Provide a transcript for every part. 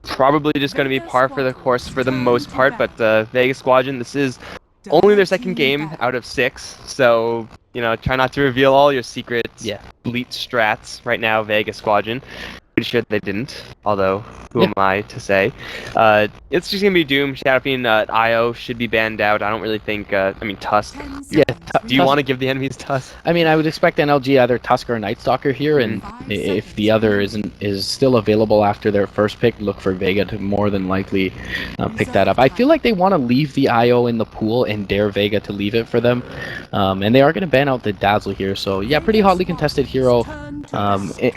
Probably just going to be par for the course for the most part, but Vega Squadron, this is only their second game out of 6, so, try not to reveal all your secret elite strats right now, Vega Squadron. Pretty sure they didn't, although, who am I to say? It's just going to be Doom. Shadowfiend IO should be banned out. I don't really think, Tusk. Yeah. Do you want to give the enemies Tusk? I mean, I would expect NLG either Tusk or Night Stalker here, and if the other is still available after their first pick, look for Vega to more than likely pick that up. I feel like they want to leave the IO in the pool and dare Vega to leave it for them, and they are going to ban out the Dazzle here. So yeah, pretty hotly contested hero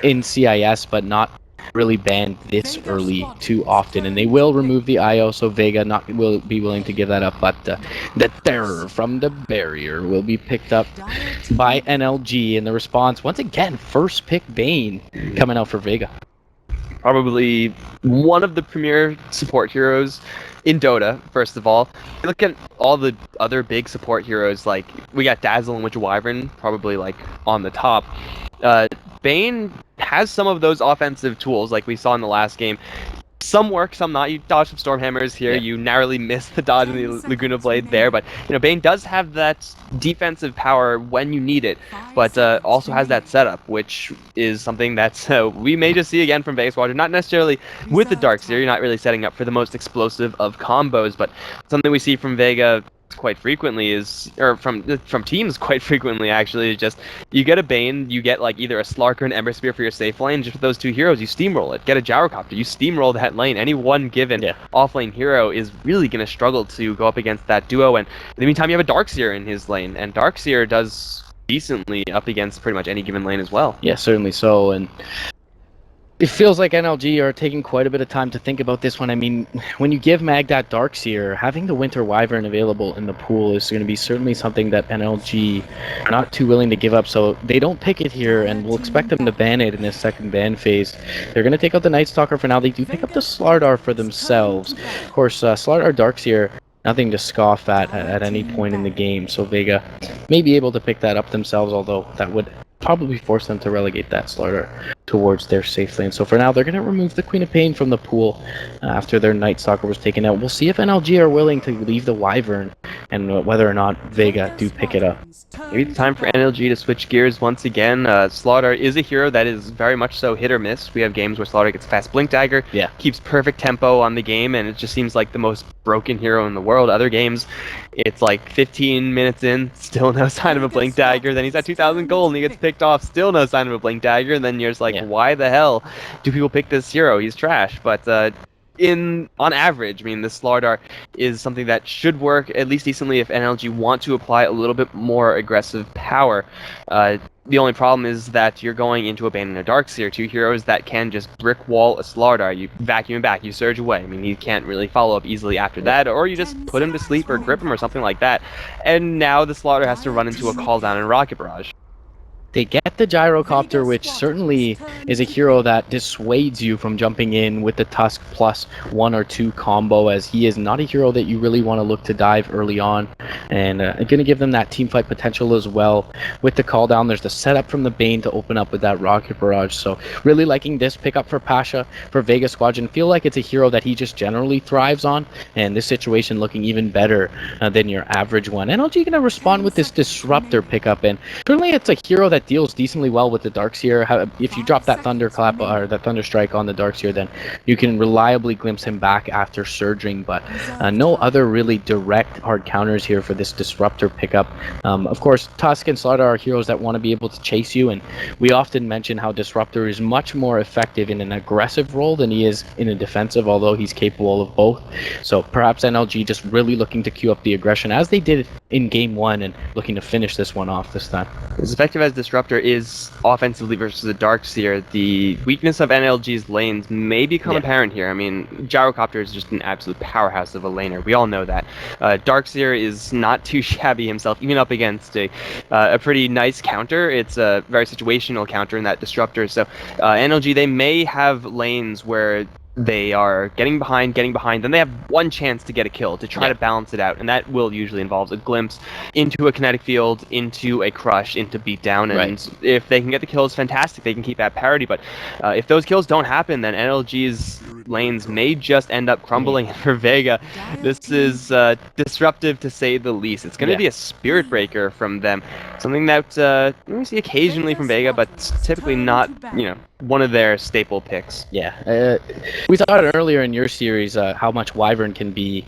in CIS, but not really banned this early too often, and they will remove the IO, so Vega will be willing to give that up, but the terror from the barrier will be picked up by NLG, and the response, once again, first pick Bane coming out for Vega. Probably one of the premier support heroes in Dota, first of all. Look at all the other big support heroes, like, we got Dazzle and Witch Wyvern, probably, like, on the top. Bane has some of those offensive tools, like we saw in the last game. Some work, some not. You dodge some Stormhammers here, you narrowly miss the dodge in the Laguna Blade there, but, Bane does have that defensive power when you need it, but also has that setup, which is something that we may just see again from Vega Squadron. Not necessarily with the Darkseer, you're not really setting up for the most explosive of combos, but something we see from Vega quite frequently is, or from teams quite frequently actually, is just, you get a Bane, you get like either a Slark or an Ember Spear for your safe lane. Just with those two heroes, you steamroll it. Get a Gyrocopter, you steamroll that lane. Any one given off-lane hero is really going to struggle to go up against that duo, and in the meantime you have a Darkseer in his lane, and Darkseer does decently up against pretty much any given lane as well. Yeah, certainly so, and it feels like NLG are taking quite a bit of time to think about this one. I mean, when you give Mag that Darkseer, having the Winter Wyvern available in the pool is going to be certainly something that NLG are not too willing to give up. So they don't pick it here, and we'll expect them to ban it in this second ban phase. They're going to take out the Night Stalker for now. They do pick up the Slardar for themselves. Of course, Slardar Darkseer, nothing to scoff at any point in the game. So Vega may be able to pick that up themselves, although that would probably force them to relegate that Slardar towards their safe lane. So for now, they're going to remove the Queen of Pain from the pool after their Night Stalker was taken out. We'll see if NLG are willing to leave the Wyvern and whether or not Vega do pick it up. Maybe it's time for NLG to switch gears once again. Slaughter is a hero that is very much so hit or miss. We have games where Slaughter gets fast Blink Dagger, keeps perfect tempo on the game, and it just seems like the most broken hero in the world. Other games, it's like 15 minutes in, still no sign of a Blink Dagger, then he's at 2,000 gold and he gets picked off, still no sign of a Blink Dagger, and then you're just like, why the hell do people pick this hero? He's trash. But on average, I mean, the Slardar is something that should work at least decently if NLG want to apply a little bit more aggressive power. The only problem is that you're going into a Bane and a Darkseer, two heroes that can just brick wall a Slardar. You vacuum him back, you surge away. I mean, he can't really follow up easily after that, or you just put him to sleep or grip him or something like that. And now the Slardar has to run into a call down and Rocket Barrage. They get the Gyrocopter, which certainly is a hero that dissuades you from jumping in with the Tusk plus 1 or 2 combo, as he is not a hero that you really want to look to dive early on, and going to give them that teamfight potential as well. With the call down, there's the setup from the Bane to open up with that Rocket Barrage, so really liking this pickup for Pasha, for Vega Squadron. Feel like it's a hero that he just generally thrives on, and this situation looking even better than your average one. NLG going to respond with this Disruptor pickup, and certainly it's a hero that deals decently well with the Darkseer. If you drop that Thunderclap or that Thunderstrike on the Darkseer, then you can reliably glimpse him back after surging, but no other really direct hard counters here for this Disruptor pickup. Of course, Tusk and Slardar are heroes that want to be able to chase you, and we often mention how Disruptor is much more effective in an aggressive role than he is in a defensive, although he's capable of both. So perhaps NLG just really looking to queue up the aggression as they did in game 1 and looking to finish this one off this time. As effective as Disruptor is offensively versus the Darkseer, the weakness of NLG's lanes may become apparent here. I mean, Gyrocopter is just an absolute powerhouse of a laner. We all know that. Darkseer is not too shabby himself, even up against a pretty nice counter. It's a very situational counter in that Disruptor. So NLG, they may have lanes where they are getting behind, then they have one chance to get a kill, to try to balance it out, and that will usually involve a glimpse into a kinetic field, into a crush, into beatdown, and if they can get the kills, fantastic, they can keep that parity, but if those kills don't happen, then NLG's lanes may just end up crumbling for Vega. This is disruptive to say the least. It's going to be a Spirit Breaker from them, something that we see occasionally from Vega, but typically not, one of their staple picks. Yeah, we thought earlier in your series how much Wyvern can be,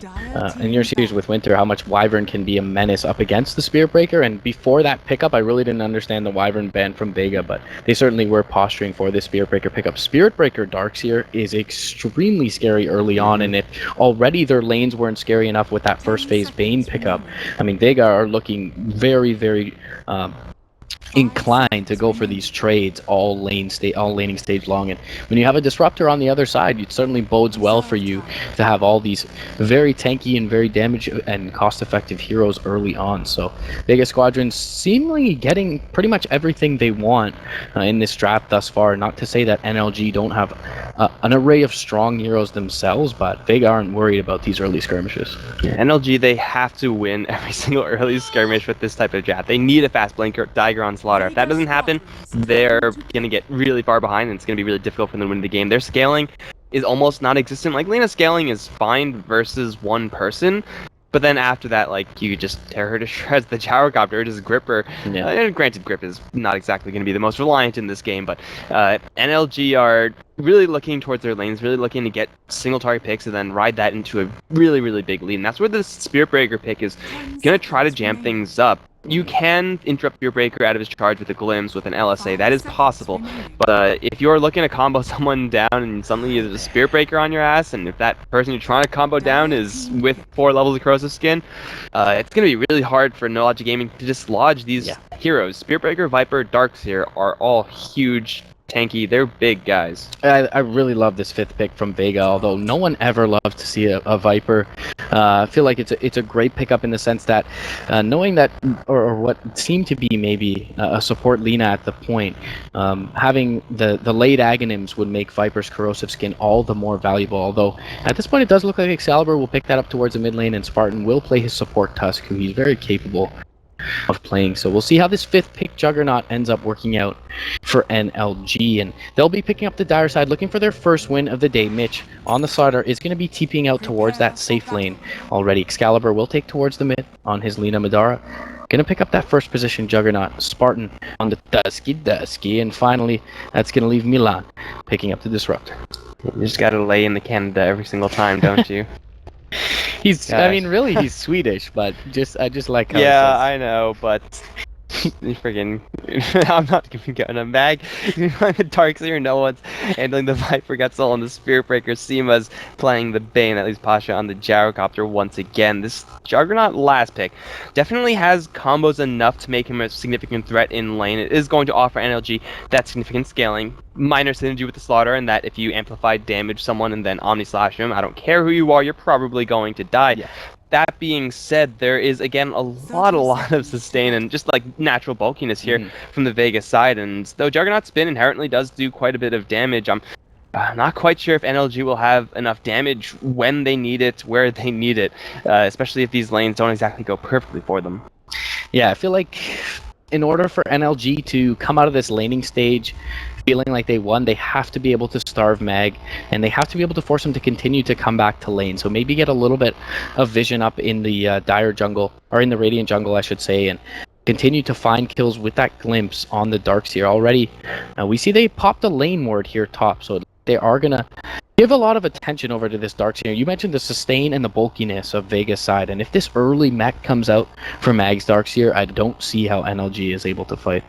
in your series with Winter, how much Wyvern can be a menace up against the Spirit Breaker, and before that pickup, I really didn't understand the Wyvern ban from Vega, but they certainly were posturing for this Spirit Breaker pickup. Spirit Breaker Darkseer is extremely scary early on, and if already their lanes weren't scary enough with that first phase Bane pickup, I mean, Vega are looking very, very inclined to go for these trades all laning stage long, and when you have a disruptor on the other side, it certainly bodes well for you to have all these very tanky and very damage and cost-effective heroes early on. So Vega Squadron seemingly getting pretty much everything they want in this draft thus far. Not to say that NLG don't have an array of strong heroes themselves, but Vega aren't worried about these early skirmishes. NLG, they have to win every single early skirmish with this type of draft. They need a fast blinker, Dagger on Slaughter. If that doesn't happen, they're going to get really far behind, and it's going to be really difficult for them to win the game. Their scaling is almost non-existent. Like, Lena scaling is fine versus one person, but then after that, like, you just tear her to shreds. The Gyrocopter, just grip her. And granted, grip is not exactly going to be the most reliant in this game, but NLG are really looking towards their lanes, really looking to get single target picks and then ride that into a really, really big lead. And that's where the Spirit Breaker pick is going to try to jam things up. You can interrupt your Breaker out of his charge with a Glimpse, with an LSA. That is possible. But if you're looking to combo someone down and suddenly there's a Spirit Breaker on your ass, and if that person you're trying to combo down is with 4 levels of Corrosive Skin, it's going to be really hard for NLG Gaming to dislodge these heroes. Spirit Breaker, Viper, Darkseer are all huge, tanky. They're big guys. I really love this 5th pick from Vega, although no one ever loves to see a Viper. I feel like it's a great pickup in the sense that knowing that, or what seemed to be maybe a support Lina at the point, having the late Aghanims would make Viper's Corrosive Skin all the more valuable, although at this point it does look like Excalibur will pick that up towards the mid lane, and Spartan will play his support Tusk, who he's very capable of playing. So we'll see how this 5th pick Juggernaut ends up working out for NLG, and they'll be picking up the dire side, looking for their first win of the day. Mitch on the Slaughter is going to be TPing out towards that safe lane already. Excalibur will take towards the mid on his Lina Madara, gonna pick up that first position. Juggernaut, Spartan on the Dusky, and finally that's gonna leave Milan picking up the Disruptor. You just gotta lay in the Canada every single time, don't you? I mean, really, he's Swedish, but I just like how I know, but friggin' I'm not gonna go in a mag. The Darkseer, no one's handling the Viper, gets all on the Spirit Breaker. Seema's playing the Bane, at least Pasha on the Gyrocopter once again. This Juggernaut last pick definitely has combos enough to make him a significant threat in lane. It is going to offer NLG that significant scaling, minor synergy with the Slaughter, and that if you amplify damage someone and then Omni Slash him, I don't care who you are, you're probably going to die. That being said, there is, again, a lot of sustain and just, like, natural bulkiness here from the Vega side. And though Juggernaut Spin inherently does do quite a bit of damage, I'm not quite sure if NLG will have enough damage when they need it, where they need it, especially if these lanes don't exactly go perfectly for them. Yeah, I feel like in order for NLG to come out of this laning stage feeling like they won, they have to be able to starve Mag, and they have to be able to force him to continue to come back to lane. So maybe get a little bit of vision up in the Dire jungle, or in the Radiant jungle, I should say, and continue to find kills with that Glimpse on the Darkseer. Already, we see they popped a lane ward here top, so they are gonna give a lot of attention over to this Darkseer. You mentioned the sustain and the bulkiness of Vega's side, and if this early mech comes out for Mag's Darkseer, I don't see how NLG is able to fight.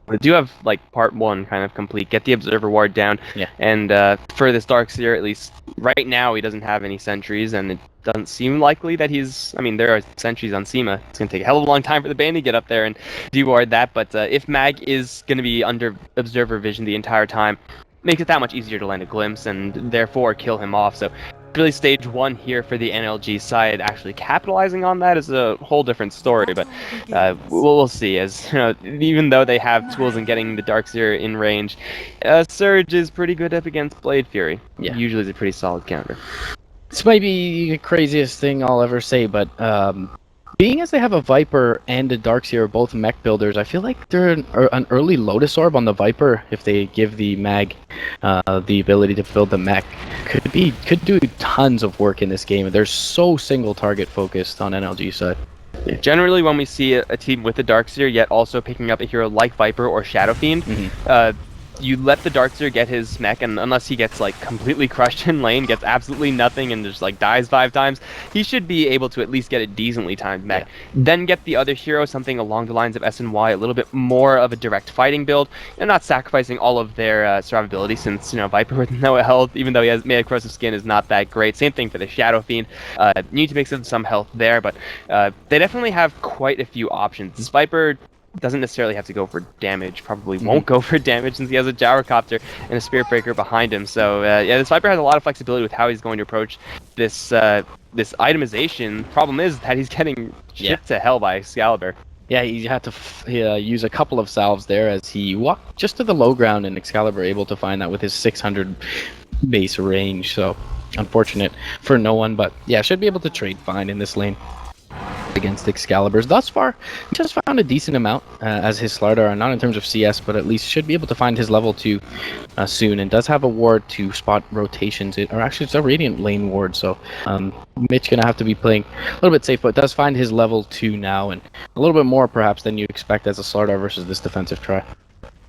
We do have, like, part 1 kind of complete. Get the Observer Ward down. Yeah. And for this Darkseer, at least right now, he doesn't have any sentries, and it doesn't seem likely that he's... I mean, there are sentries on Seema. It's going to take a hell of a long time for the Bane to get up there and deward that, but if Mag is going to be under Observer Vision the entire time, makes it that much easier to land a Glimpse and therefore kill him off. So really stage 1 here for the NLG side. Actually capitalizing on that is a whole different story, but we'll see. As you know, even though they have tools in getting the Darkseer in range, Surge is pretty good up against Blade Fury. Usually is a pretty solid counter. This might be the craziest thing I'll ever say, but Being as they have a Viper and a Darkseer, both mech builders, I feel like they're an early Lotus Orb on the Viper, if they give the Mag the ability to build the mech, could do tons of work in this game. They're so single target focused on NLG side. Generally, when we see a team with a Darkseer, yet also picking up a hero like Viper or Shadow Fiend, you let the Darkseer get his mech, and unless he gets like completely crushed in lane, gets absolutely nothing, and just like dies 5 times, he should be able to at least get a decently timed mech. Yeah. Then get the other hero something along the lines of SNY, a little bit more of a direct fighting build, and not sacrificing all of their survivability, since Viper with no health, even though he has made a corrosive skin, is not that great. Same thing for the Shadow Fiend. Need to make some health there, but they definitely have quite a few options. This Viper doesn't necessarily have to go for damage, probably won't go for damage since he has a Gyrocopter and a Spirit Breaker behind him. So yeah, this Viper has a lot of flexibility with how he's going to approach this this itemization. Problem is that he's getting shipped to hell by Excalibur. Yeah, he had to use a couple of salves there as he walked just to the low ground, and Excalibur able to find that with his 600 base range. So unfortunate for no one, but yeah, should be able to trade fine in this lane against Excaliburs. Thus far, just found a decent amount as his Slardar, not in terms of CS, but at least should be able to find his level 2 soon, and does have a ward to spot rotations. Or actually, it's a Radiant lane ward, so Mitch gonna have to be playing a little bit safe, but does find his level 2 now, and a little bit more perhaps than you'd expect as a Slardar versus this defensive try.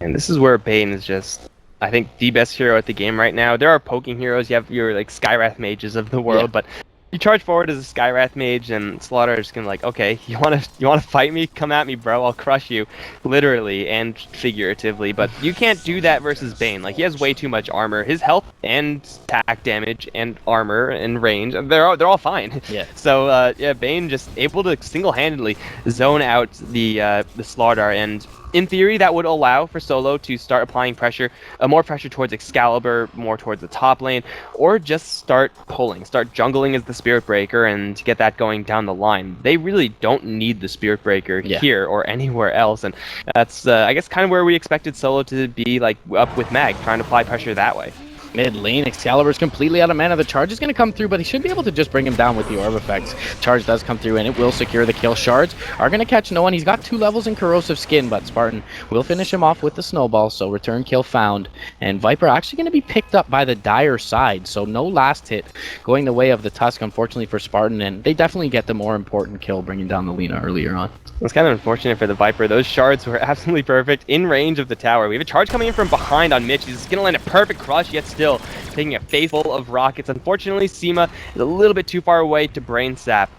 And this is where Bane is just, I think, the best hero at the game right now. There are poking heroes. You have your like Skywrath mages of the world, but you charge forward as a Skywrath mage, and Slaughter is gonna like, okay, you wanna fight me? Come at me, bro. I'll crush you, literally and figuratively. But you can't do that versus Bane. Like, he has way too much armor. His health and attack damage and armor and range, they're all fine. Yeah. So yeah, Bane just able to single-handedly zone out the Slardar, and in theory, that would allow for Solo to start applying pressure, more pressure towards Excalibur, more towards the top lane, or just start pulling, start jungling as the Spirit Breaker, and get that going down the line. They really don't need the Spirit Breaker here or anywhere else, and that's, I guess, kind of where we expected Solo to be, like, up with Mag, trying to apply pressure that way. Mid lane, Excalibur's completely out of mana. The charge is going to come through, but he should be able to just bring him down with the orb effects. Charge does come through, and it will secure the kill. Shards are going to catch no one. He's got 2 levels in corrosive skin, but Spartan will finish him off with the snowball, so return kill found. And Viper actually going to be picked up by the Dire side, so no last hit going the way of the Tusk, unfortunately for Spartan, and they definitely get the more important kill, bringing down the Lina earlier on. It's kind of unfortunate for the Viper. Those shards were absolutely perfect in range of the tower. We have a charge coming in from behind on Mitch. He's going to land a perfect crush, yet still taking a face full of rockets. Unfortunately, Seema is a little bit too far away to Brain Sap.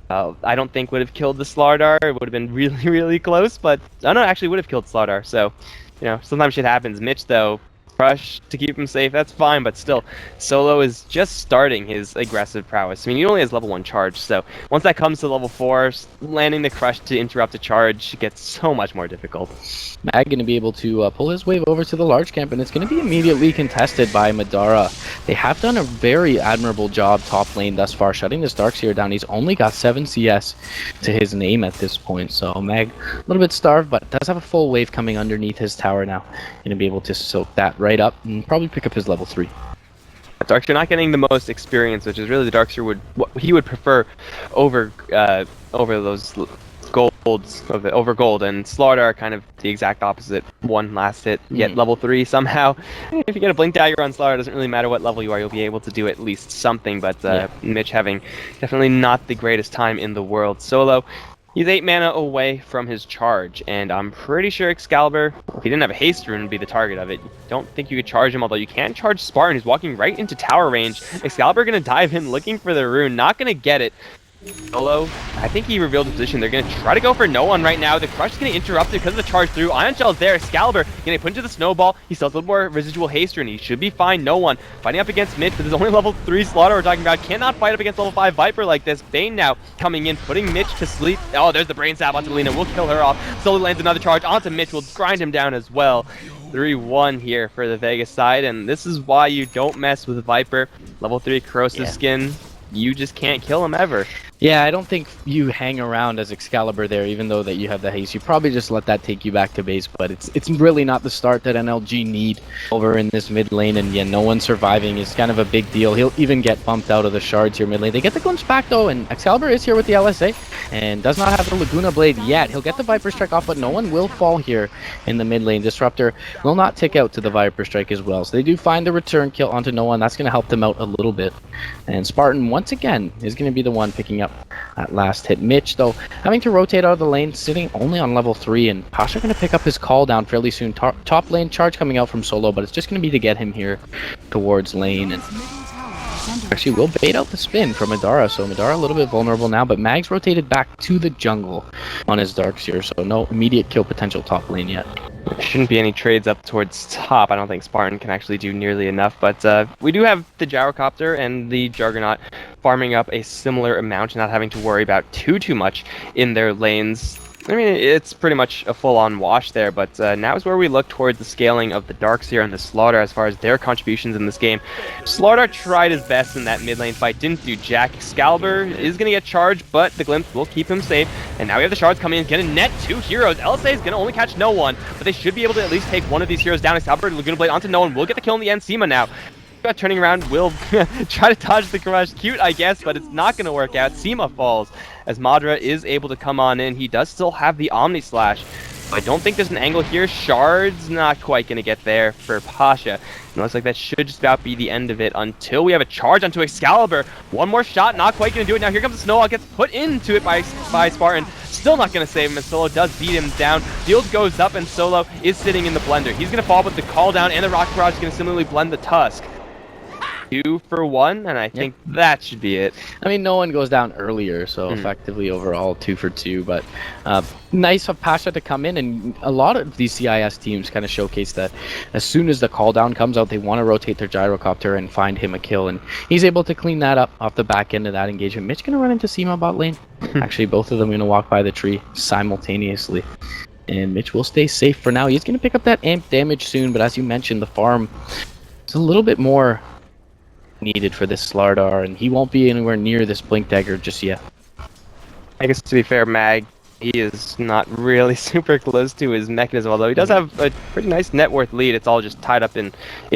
I don't think would have killed the Slardar. It would have been really, really close, but no, actually would have killed Slardar. So, sometimes shit happens. Mitch, though, crush to keep him safe, that's fine, but still, Solo is just starting his aggressive prowess. I mean, he only has level 1 charge, so once that comes to level 4, landing the crush to interrupt a charge gets so much more difficult. Mag going to be able to pull his wave over to the large camp, and it's going to be immediately contested by Madara. They have done a very admirable job top lane thus far, shutting this Darkseer down. He's only got 7 CS to his name at this point, so Mag a little bit starved, but does have a full wave coming underneath his tower now. Going to be able to soak that right up and probably pick up his level 3. Darkseer not getting the most experience, which is really the Darkseer what he would prefer over those golds over gold, and Slardar kind of the exact opposite. 1 last hit, yet level 3 somehow. If you get a blink dagger on Slardar, it doesn't really matter what level you are, you'll be able to do at least something, but Mitch having definitely not the greatest time in the world. Solo, he's 8 mana away from his charge, and I'm pretty sure Excalibur, if he didn't have a haste rune, would be the target of it. Don't think you could charge him, although you can charge Spartan, who's walking right into tower range. Excalibur gonna dive in looking for the rune, not gonna get it. Solo, I think he revealed his position. They're going to try to go for no one right now. The crush is going to interrupt it because of the charge through. Ion Shell is there. Excalibur going to put into the snowball. He still has a little more residual haste rune. He should be fine. No one fighting up against Mitch, but there's only level 3 Slaughter we're talking about. Cannot fight up against level 5 Viper like this. Bane now coming in, putting Mitch to sleep. Oh, there's the Brain Sap onto Lina. We'll kill her off. Slowly lands another charge onto Mitch. We'll grind him down as well. 3-1 here for the Vega side, and this is why you don't mess with Viper. Level 3 corrosive skin. You just can't kill him ever. Yeah, I don't think you hang around as Excalibur there, even though that you have the haste. You probably just let that take you back to base, but it's really not the start that NLG need over in this mid lane, and yeah, no one surviving is kind of a big deal. He'll even get bumped out of the shards here mid lane. They get the glimpse back though, and Excalibur is here with the LSA, and does not have the Laguna Blade yet. He'll get the Viper Strike off, but no one will fall here in the mid lane. Disruptor will not tick out to the Viper Strike as well, so they do find the return kill onto no one. That's going to help them out a little bit, and Spartan once again is going to be the one picking up that last hit. Mitch, though, having to rotate out of the lane, sitting only on level 3, and Pasha going to pick up his call down fairly soon. Top lane charge coming out from Solo, but it's just going to be to get him here towards lane, and actually will bait out the spin from Madara, so Madara a little bit vulnerable now, but Mag's rotated back to the jungle on his Darkseer, so no immediate kill potential top lane yet. There shouldn't be any trades up towards top. I don't think Spartan can actually do nearly enough, but we do have the Gyrocopter and the Juggernaut farming up a similar amount, not having to worry about too much in their lanes. I mean, it's pretty much a full-on wash there, but now is where we look towards the scaling of the Darkseer and the Slaughter as far as their contributions in this game. Slaughter tried his best in that mid lane fight, didn't do jack. Excalibur is going to get charged, but the Glimpse will keep him safe. And now we have the Shards coming in, going to net 2 heroes. LSA is going to only catch no one, but they should be able to at least take one of these heroes down. Excalibur, Laguna Blade onto no one, will get the kill in the end. Seema now. Turning around will try to dodge the crush. Cute, I guess, but it's not going to work out. Seema falls as Madra is able to come on in. He does still have the Omni Slash. I don't think there's an angle here. Shards not quite going to get there for Pasha. It looks like that should just about be the end of it until we have a charge onto Excalibur. One more shot, not quite going to do it. Now here comes the Snowball, gets put into it by Spartan. Still not going to save him, and Solo does beat him down. Field goes up, and Solo is sitting in the blender. He's going to fall with the call down, and the Rock Barrage is going to similarly blend the Tusk. 2 for 1, and I think that should be it. I mean, no one goes down earlier, so effectively overall 2 for 2, but nice of Pasha to come in, and a lot of these CIS teams kind of showcase that as soon as the call down comes out, they want to rotate their Gyrocopter and find him a kill, and he's able to clean that up off the back end of that engagement. Mitch gonna run into Seema bot lane. Actually, both of them gonna walk by the tree simultaneously. And Mitch will stay safe for now. He's gonna pick up that amp damage soon, but as you mentioned, the farm is a little bit more needed for this Slardar, and he won't be anywhere near this Blink Dagger just yet. I guess to be fair, Mag, he is not really super close to his mechanism, although he does have a pretty nice net worth lead. It's all just tied up in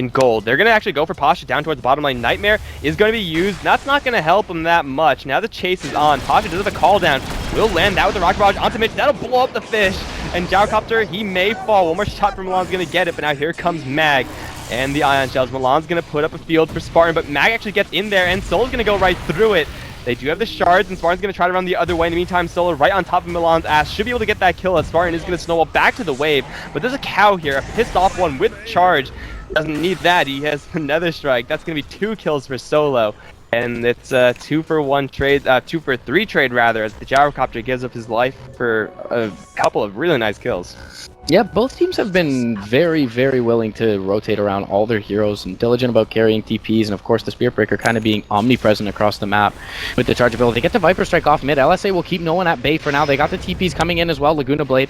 gold. They're going to actually go for Pasha down towards the bottom lane. Nightmare is going to be used. That's not going to help him that much. Now the chase is on. Pasha does have a call down. Will land that with the Rock Barrage onto Mitch. That'll blow up the fish. And Gyrocopter, he may fall. One more shot from Milan's going to get it, but now here comes Mag. And the Ion Shells. Milan's going to put up a field for Spartan, but Mag actually gets in there, and Solo's going to go right through it. They do have the Shards, and Spartan's going to try to run the other way. In the meantime, Solo right on top of Milan's ass. Should be able to get that kill, as Spartan is going to snowball back to the wave. But there's a cow here, a pissed off one with charge. Doesn't need that. He has another strike. That's going to be 2 kills for Solo. And it's a 2 for 1 trade, 2 for 3 trade rather, as the Gyrocopter gives up his life for a couple of really nice kills. Yeah, both teams have been very, very willing to rotate around all their heroes and diligent about carrying TPs, and of course the Spirit Breaker kind of being omnipresent across the map with the charge ability. They get the Viper Strike off mid. LSA will keep no one at bay for now. They got the TPs coming in as well. Laguna Blade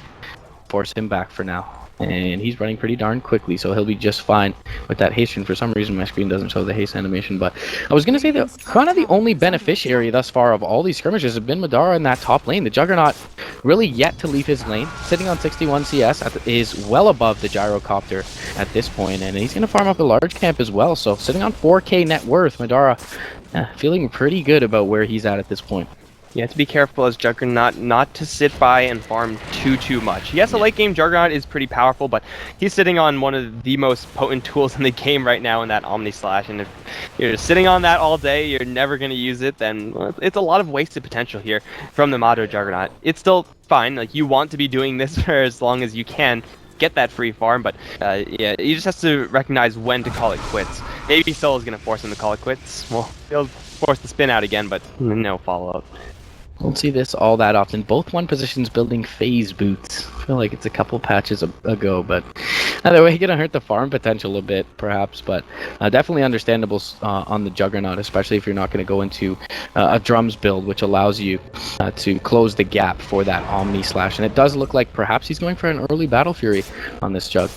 force him back for now. And he's running pretty darn quickly, so he'll be just fine with that haste. And for some reason my screen doesn't show the haste animation, but I was going to say that kind of the only beneficiary thus far of all these skirmishes have been Madara in that top lane. The Juggernaut really yet to leave his lane, sitting on 61 CS, is well above the Gyrocopter at this point, and he's going to farm up a large camp as well, so sitting on 4k net worth. Madara feeling pretty good about where he's at this point. You have to be careful as Juggernaut not to sit by and farm too much. Yes, a late game Juggernaut is pretty powerful, but he's sitting on one of the most potent tools in the game right now in that Omni Slash, and if you're just sitting on that all day, you're never going to use it, then it's a lot of wasted potential here from the Madara Juggernaut. It's still fine, like you want to be doing this for as long as you can, get that free farm, but yeah, you just have to recognize when to call it quits. Maybe Solo's going to force him to call it quits. Well, he'll force the spin out again, but no follow-up. Don't see this all that often. Both one positions building phase boots. I feel like it's a couple patches ago, but either way, gonna hurt the farm potential a bit, perhaps. But definitely understandable on the Juggernaut, especially if you're not going to go into a drums build, which allows you to close the gap for that Omni Slash. And it does look like perhaps he's going for an early Battle Fury on this Jug.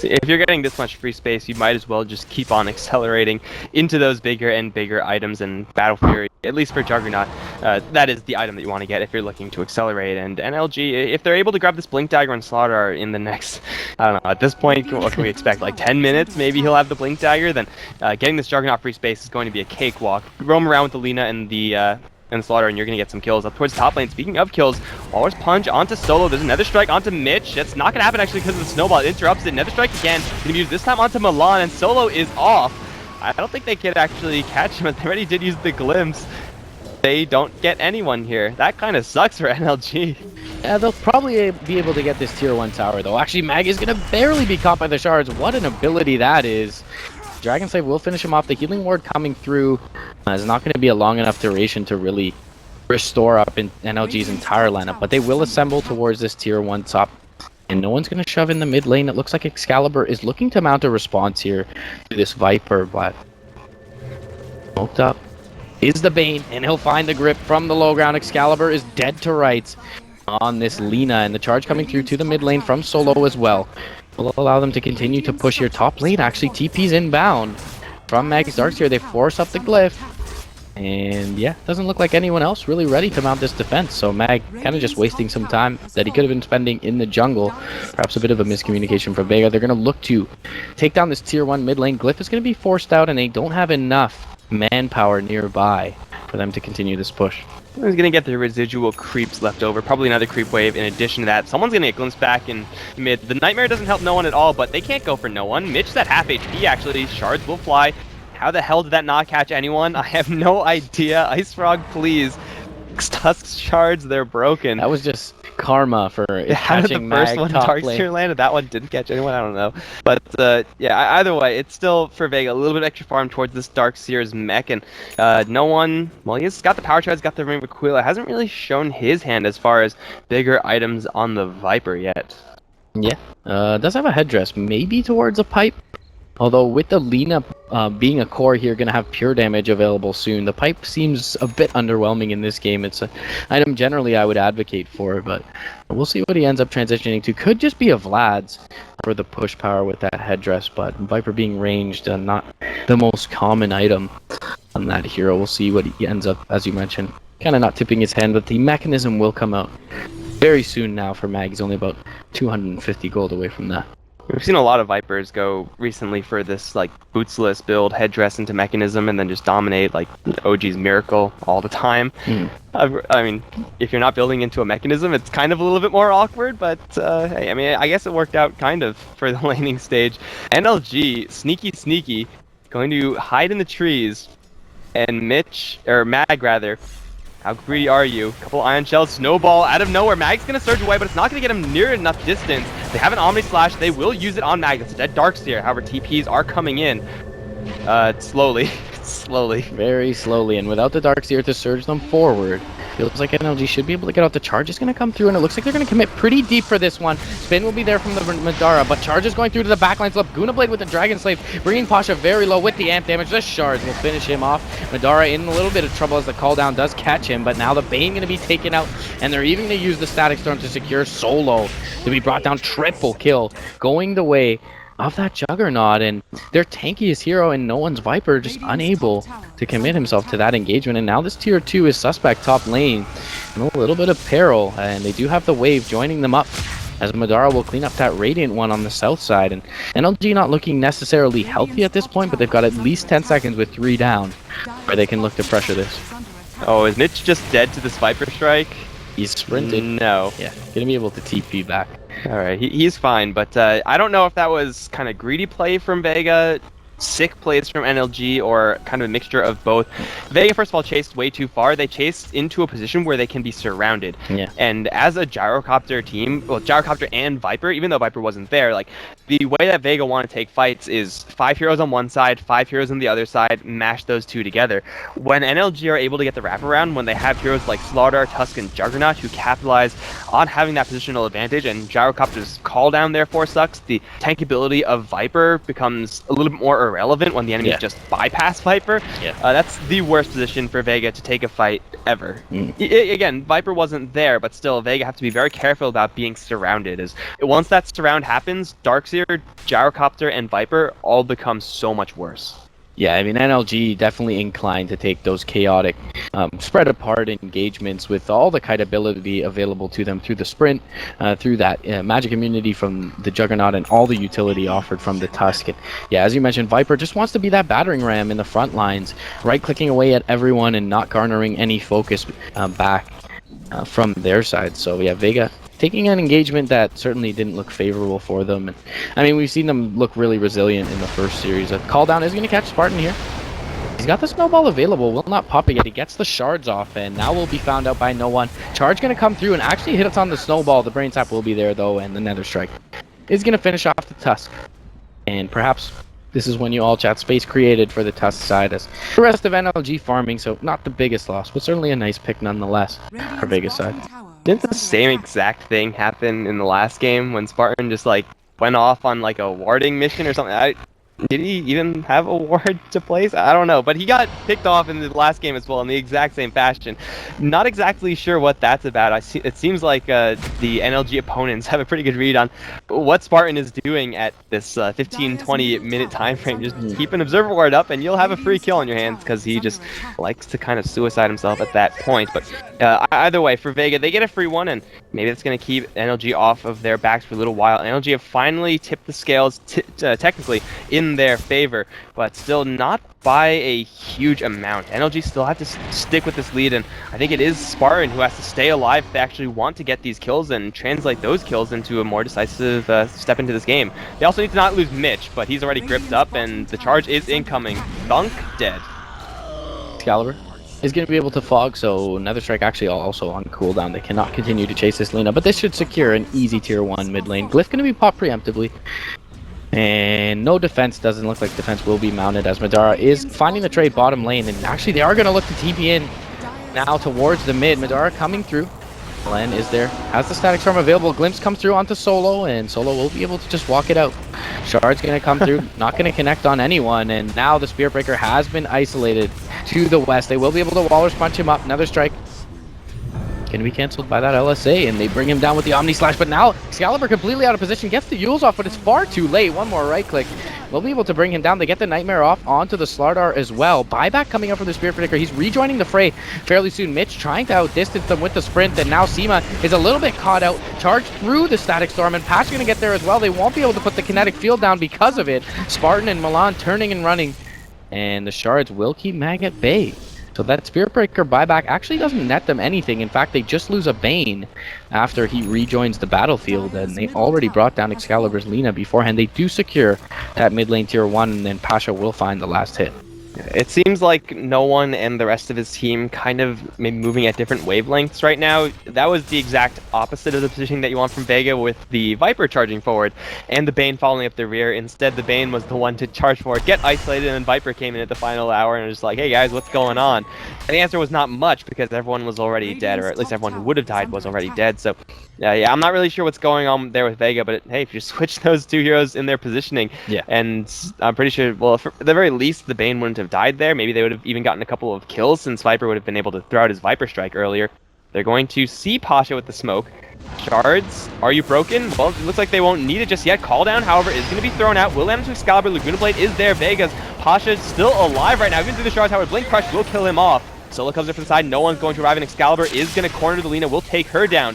If you're getting this much free space, you might as well just keep on accelerating into those bigger and bigger items, and Battle Fury, at least for Juggernaut, that is the item that you want to get if you're looking to accelerate. And NLG, if they're able to grab this Blink Dagger and Slaughter in the next, I don't know, at this point, what can we expect? Like 10 minutes, maybe he'll have the Blink Dagger. Then getting this Juggernaut free space is going to be a cakewalk. Roam around with the Lina and the Slaughter, and you're going to get some kills up towards top lane. Speaking of kills, Walrus Punch onto Solo. There's another strike onto Mitch. That's not going to happen actually because of the snowball. It interrupts it. Another strike again. Going to be used this time onto Milan, and Solo is off. I don't think they could actually catch him, but they already did use the glimpse. They don't get anyone here. That kind of sucks for NLG. Yeah, they'll probably be able to get this tier 1 tower, though. Actually, Mag is going to barely be caught by the shards. What an ability that is. Dragon Slave will finish him off. The healing ward coming through is not going to be a long enough duration to really restore up in NLG's entire lineup, but they will assemble towards this tier 1 top. And no one's going to shove in the mid lane. It looks like Excalibur is looking to mount a response here to this Viper, but smoked up is the Bane, and he'll find the grip from the low ground. Excalibur is dead to rights on this Lina, and the charge coming through to the mid lane from Solo as well will allow them to continue to push your top lane. Actually, TP's inbound from Mag's Darks here. They force up the glyph, and yeah, doesn't look like anyone else really ready to mount this defense. So Mag kind of just wasting some time that he could have been spending in the jungle. Perhaps a bit of a miscommunication from Vega. They're going to look to take down this tier 1 mid lane. Glyph is going to be forced out, and they don't have enough manpower nearby for them to continue this push. He's going to get the residual creeps left over. Probably another creep wave in addition to that. Someone's going to get glimpsed back in mid. The Nightmare doesn't help no one at all, but they can't go for no one. Mitch's at half HP, actually. Shards will fly. How the hell did that not catch anyone? I have no idea. Ice Frog, please. Tusk shards, they're broken. That was just karma for catching the first Mag one top Dark lane. Sphere landed, that one didn't catch anyone, I don't know. But yeah, either way, it's still for Vega a little bit extra farm towards this Dark Seer's mech, and no one, well, he's got the power charge, got the ring of Aquila, hasn't really shown his hand as far as bigger items on the Viper yet. Yeah, does have a headdress, maybe towards a pipe. Although with the Lina being a core here, going to have pure damage available soon. The pipe seems a bit underwhelming in this game. It's an item generally I would advocate for, but we'll see what he ends up transitioning to. Could just be a Vlad's for the push power with that headdress, but Viper being ranged, not the most common item on that hero. We'll see what he ends up, as you mentioned, kind of not tipping his hand, but the mechanism will come out very soon now for Mag. He's only about 250 gold away from that. We've seen a lot of Vipers go recently for this like bootsless build, headdress into mechanism, and then just dominate like OG's Miracle all the time. I mean, if you're not building into a mechanism, it's kind of a little bit more awkward, but hey, I mean, I guess it worked out kind of for the laning stage. NLG, sneaky, going to hide in the trees, and Mag rather, how greedy are you? Couple ion shells, snowball out of nowhere. Mag's gonna surge away, but it's not gonna get him near enough distance. They have an Omni Slash. They will use it on Mag. It's a dead Darkseer. However, TPs are coming in slowly. Very slowly, and without the Darkseer to surge them forward, feels like NLG should be able to get out. The charge is going to come through, and it looks like they're going to commit pretty deep for this one. Spin will be there from the Madara, but charge is going through to the backline. Slip Guna Blade with the Dragon Slave, bringing Pasha very low with the amp damage. The shards will finish him off. Madara in a little bit of trouble as the call down does catch him, but now the Bane going to be taken out, and they're even going to use the Static Storm to secure Solo to be brought down. Triple kill going the way of that Juggernaut, and their tankiest hero and no one's Viper just unable to commit himself to that engagement. And now this tier 2 is suspect top lane in a little bit of peril, and they do have the wave joining them up as Madara will clean up that Radiant one on the south side. And NLG not looking necessarily healthy at this point, but they've got at least 10 seconds with 3 down where they can look to pressure this. Oh, is Mitch just dead to this Viper strike? He's sprinted. No. Yeah, gonna be able to TP back. All right, he's fine, but I don't know if that was kind of greedy play from Vega, sick plays from NLG, or kind of a mixture of both. Vega, first of all, chased way too far. They chased into a position where they can be surrounded. Yeah. And as a Gyrocopter team, well, Gyrocopter and Viper, even though Viper wasn't there, like, the way that Vega want to take fights is 5 heroes on one side, 5 heroes on the other side, mash those two together. When NLG are able to get the wraparound, when they have heroes like Slaughter, Tusk, and Juggernaut who capitalize on having that positional advantage, and Gyrocopter's call down therefore sucks, the tankability of Viper becomes a little bit more irrelevant when the enemies just bypass Viper. That's the worst position for Vega to take a fight ever. Again, Viper wasn't there, but still, Vega have to be very careful about being surrounded. As once that surround happens, Darkseer, Gyrocopter, and Viper all become so much worse. Yeah, I mean, NLG definitely inclined to take those chaotic, spread apart engagements with all the kite ability available to them through the sprint, through that magic immunity from the Juggernaut, and all the utility offered from the Tusk. And yeah, as you mentioned, Viper just wants to be that battering ram in the front lines, right-clicking away at everyone and not garnering any focus back from their side. So yeah, Vega taking an engagement that certainly didn't look favorable for them. And, I mean, we've seen them look really resilient in the first series. A call down is going to catch Spartan here. He's got the snowball available, will not pop it yet. He gets the shards off, and now will be found out by no one. Charge going to come through and actually hit us on the snowball. The brain tap will be there, though, and the nether strike is going to finish off the Tusk. And perhaps this is when you all chat space created for the Tusk side, as the rest of NLG farming, so not the biggest loss, but certainly a nice pick nonetheless for Vega's side. Didn't the same exact thing happen in the last game when Spartan just like went off on like a warding mission or something? Did he even have a ward to place? I don't know, but he got picked off in the last game as well in the exact same fashion. Not exactly sure what that's about. It seems like the NLG opponents have a pretty good read on what Spartan is doing at this 15-20 minute time frame. Just keep an observer ward up and you'll have a free kill on your hands, because he just likes to kind of suicide himself at that point. But either way, for Vega, they get a free one, and maybe that's going to keep NLG off of their backs for a little while. NLG have finally tipped the scales technically in their favor, but still not by a huge amount. NLG still have to stick with this lead, and I think it is Spartan who has to stay alive if they actually want to get these kills and translate those kills into a more decisive step into this game. They also need to not lose Mitch, but he's already gripped up, and the charge is incoming. Thunk dead. Excalibur is going to be able to fog, so Nether Strike actually also on cooldown. They cannot continue to chase this Lina, but this should secure an easy tier 1 mid lane. Glyph going to be popped preemptively. And no defense, doesn't look like defense will be mounted, as Madara is finding the trade bottom lane, and actually they are going to look to TP in now towards the mid. Madara coming through. Glenn is there, has the static storm available. Glimpse comes through onto Solo, and Solo will be able to just walk it out. Shard's going to come through, not going to connect on anyone, and now the Spirit Breaker has been isolated to the west. They will be able to Wallers punch him up. Another strike can be cancelled by that LSA, and they bring him down with the Omni Slash, but now Excalibur completely out of position, gets the Yules off, but it's far too late. One more right click will be able to bring him down. They get the Nightmare off onto the Slardar as well. Buyback coming up from the Spirit Breaker. He's rejoining the fray fairly soon. Mitch trying to outdistance them with the sprint, and now Seema is a little bit caught out. Charged through the Static Storm, and Pat's gonna get there as well. They won't be able to put the kinetic field down because of it. Spartan and Milan turning and running, and the Shards will keep Mag at bay. So that Spirit Breaker buyback actually doesn't net them anything. In fact, they just lose a Bane after he rejoins the battlefield, and they already brought down Excalibur's Lina beforehand. They do secure that mid lane tier 1, and then Pasha will find the last hit. It seems like no one and the rest of his team kind of maybe moving at different wavelengths right now. That was the exact opposite of the positioning that you want from Vega, with the Viper charging forward and the Bane following up the rear. Instead, the Bane was the one to charge forward, get isolated, and then Viper came in at the final hour and was like, hey guys, what's going on? And the answer was not much, because everyone was already dead, or at least everyone who would have died was already dead. So yeah, I'm not really sure what's going on there with Vega, but hey, if you switch those two heroes in their positioning, and I'm pretty sure, well, at the very least, the Bane wouldn't have died there. Maybe they would have even gotten a couple of kills, since Viper would have been able to throw out his Viper Strike earlier. They're going to see Pasha with the smoke. Shards, are you broken? Well, it looks like they won't need it just yet. Call down, however, is going to be thrown out. Will land to Excalibur. Laguna Blade is there. Vegas. Pasha's still alive right now. Even through the Shards, however, Blink Crush will kill him off. Solo comes in from the side. No one's going to arrive, and Excalibur is going to corner the Lina. Will take her down.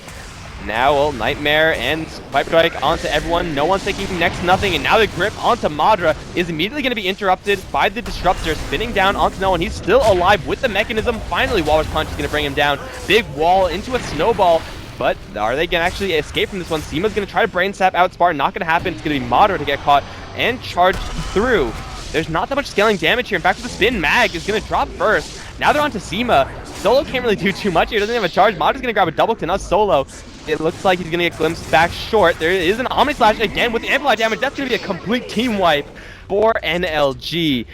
Now, well, Nightmare and Viper Strike onto everyone. No one's taking next nothing, and now the grip onto Madra is immediately going to be interrupted by the Disruptor, spinning down onto no one. He's still alive with the mechanism. Finally, Waller's Punch is going to bring him down. Big wall into a snowball, but are they going to actually escape from this one? Seema's going to try to Brain Sap out Spartan. Not going to happen. It's going to be Madra to get caught and charged through. There's not that much scaling damage here. In fact, the spin mag is going to drop first. Now they're onto Seema. Solo can't really do too much here. Doesn't have a charge. Madra's going to grab a double to us Solo. It looks like he's going to get glimpsed back short. There is an Omni Slash again with the amplified damage. That's going to be a complete team wipe for NLG.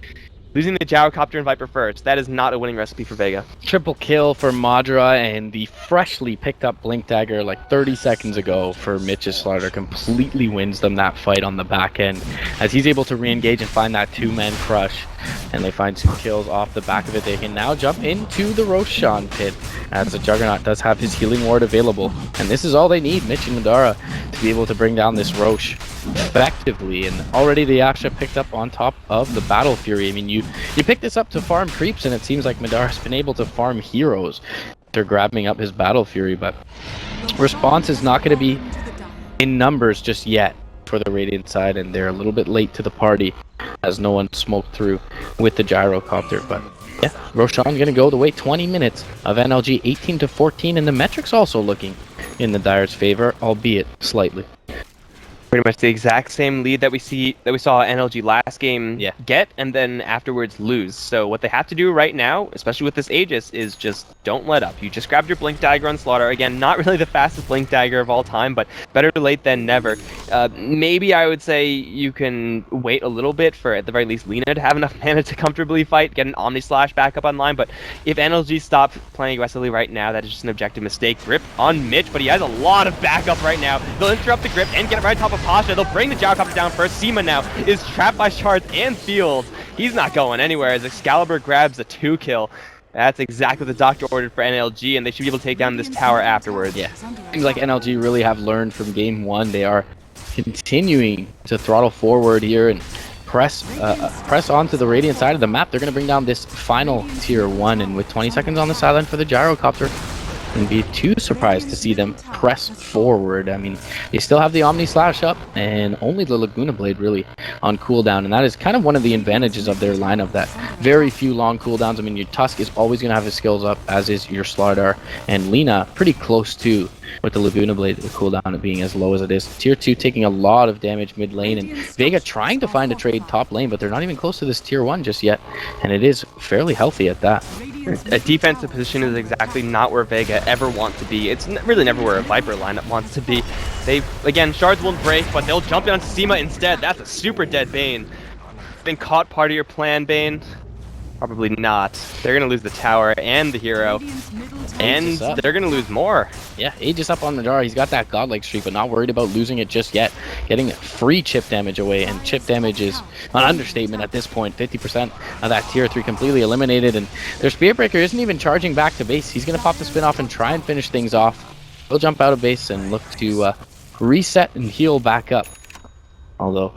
Losing the Gyrocopter and Viper first. That is not a winning recipe for Vega. Triple kill for Madra, and the freshly picked up Blink Dagger like 30 seconds ago for Mitch's Slaughter completely wins them that fight on the back end, as he's able to re-engage and find that two-man crush. And they find 2 kills off the back of it. They can now jump into the Roshan pit, as the Juggernaut does have his healing ward available. And this is all they need, Mitch and Madara, to be able to bring down this Roche effectively. And already the Asha picked up on top of the Battle Fury. I mean, you pick this up to farm creeps, and it seems like Madar's been able to farm heroes. They're grabbing up his Battle Fury, but response is not going to be in numbers just yet for the Radiant side, and they're a little bit late to the party as no one smoked through with the gyrocopter. But yeah, Roshan gonna go the way 20 minutes of NLG 18-14, and the metrics also looking in the Dyer's favor, albeit slightly. Pretty much the exact same lead that we saw NLG last game get, and then afterwards lose. So what they have to do right now, especially with this Aegis, is just don't let up. You just grabbed your Blink Dagger on Slaughter. Again, not really the fastest Blink Dagger of all time, but better late than never. Maybe I would say you can wait a little bit for, at the very least, Lina to have enough mana to comfortably fight, get an Omni Slash back up online. But if NLG stop playing aggressively right now, that is just an objective mistake. Grip on Mitch, but he has a lot of backup right now. They'll interrupt the Grip and get it right on top of Pasha. They'll bring the gyrocopter down first. Seema now is trapped by shards and fields. He's not going anywhere as Excalibur grabs the 2-kill. That's exactly what the doctor ordered for NLG, and they should be able to take down this tower afterwards. Yeah, seems like NLG really have learned from game 1. They are continuing to throttle forward here and press onto the Radiant side of the map. They're going to bring down this final tier 1, and with 20 seconds on the sideline for the gyrocopter, and be too surprised to see them press forward. I mean, they still have the Omni Slash up and only the Laguna Blade really on cooldown, and that is kind of one of the advantages of their lineup, that very few long cooldowns. I mean, your Tusk is always going to have his skills up, as is your Slardar, and Lina pretty close too, with the Laguna Blade, the cooldown being as low as it is. Tier 2 taking a lot of damage mid lane, and Vega trying to find a trade top lane, but they're not even close to this tier 1 just yet, and it is fairly healthy at that. A defensive position is exactly not where Vega ever wants to be. It's really never where a Viper lineup wants to be. Again, shards won't break, but they'll jump in on Seema instead. That's a super dead Bane. Been caught part of your plan, Bane? Probably not. They're going to lose the tower and the hero. And they're going to lose more. Yeah, Aegis up on Madara. He's got that godlike streak, but not worried about losing it just yet. Getting free chip damage away, and chip damage is an understatement at this point. 50% of that tier 3 completely eliminated, and their Spirit Breaker isn't even charging back to base. He's going to pop the spin off and try and finish things off. He'll jump out of base and look to reset and heal back up. Although,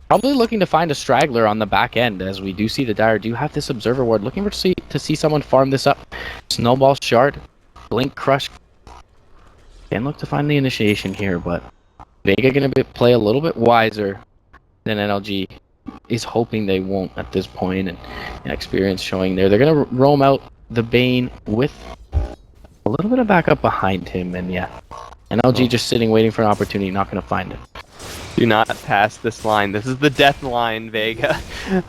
probably looking to find a straggler on the back end, as we do see the Dire do have this Observer Ward. Looking to see someone farm this up. Snowball Shard, Blink Crush. Can look to find the initiation here, but Vega going to play a little bit wiser than NLG is hoping they won't at this point, and experience showing there. They're going to roam out the Bane with a little bit of backup behind him, and yeah, NLG just sitting waiting for an opportunity, not going to find it. Do not pass this line. This is the death line, Vega.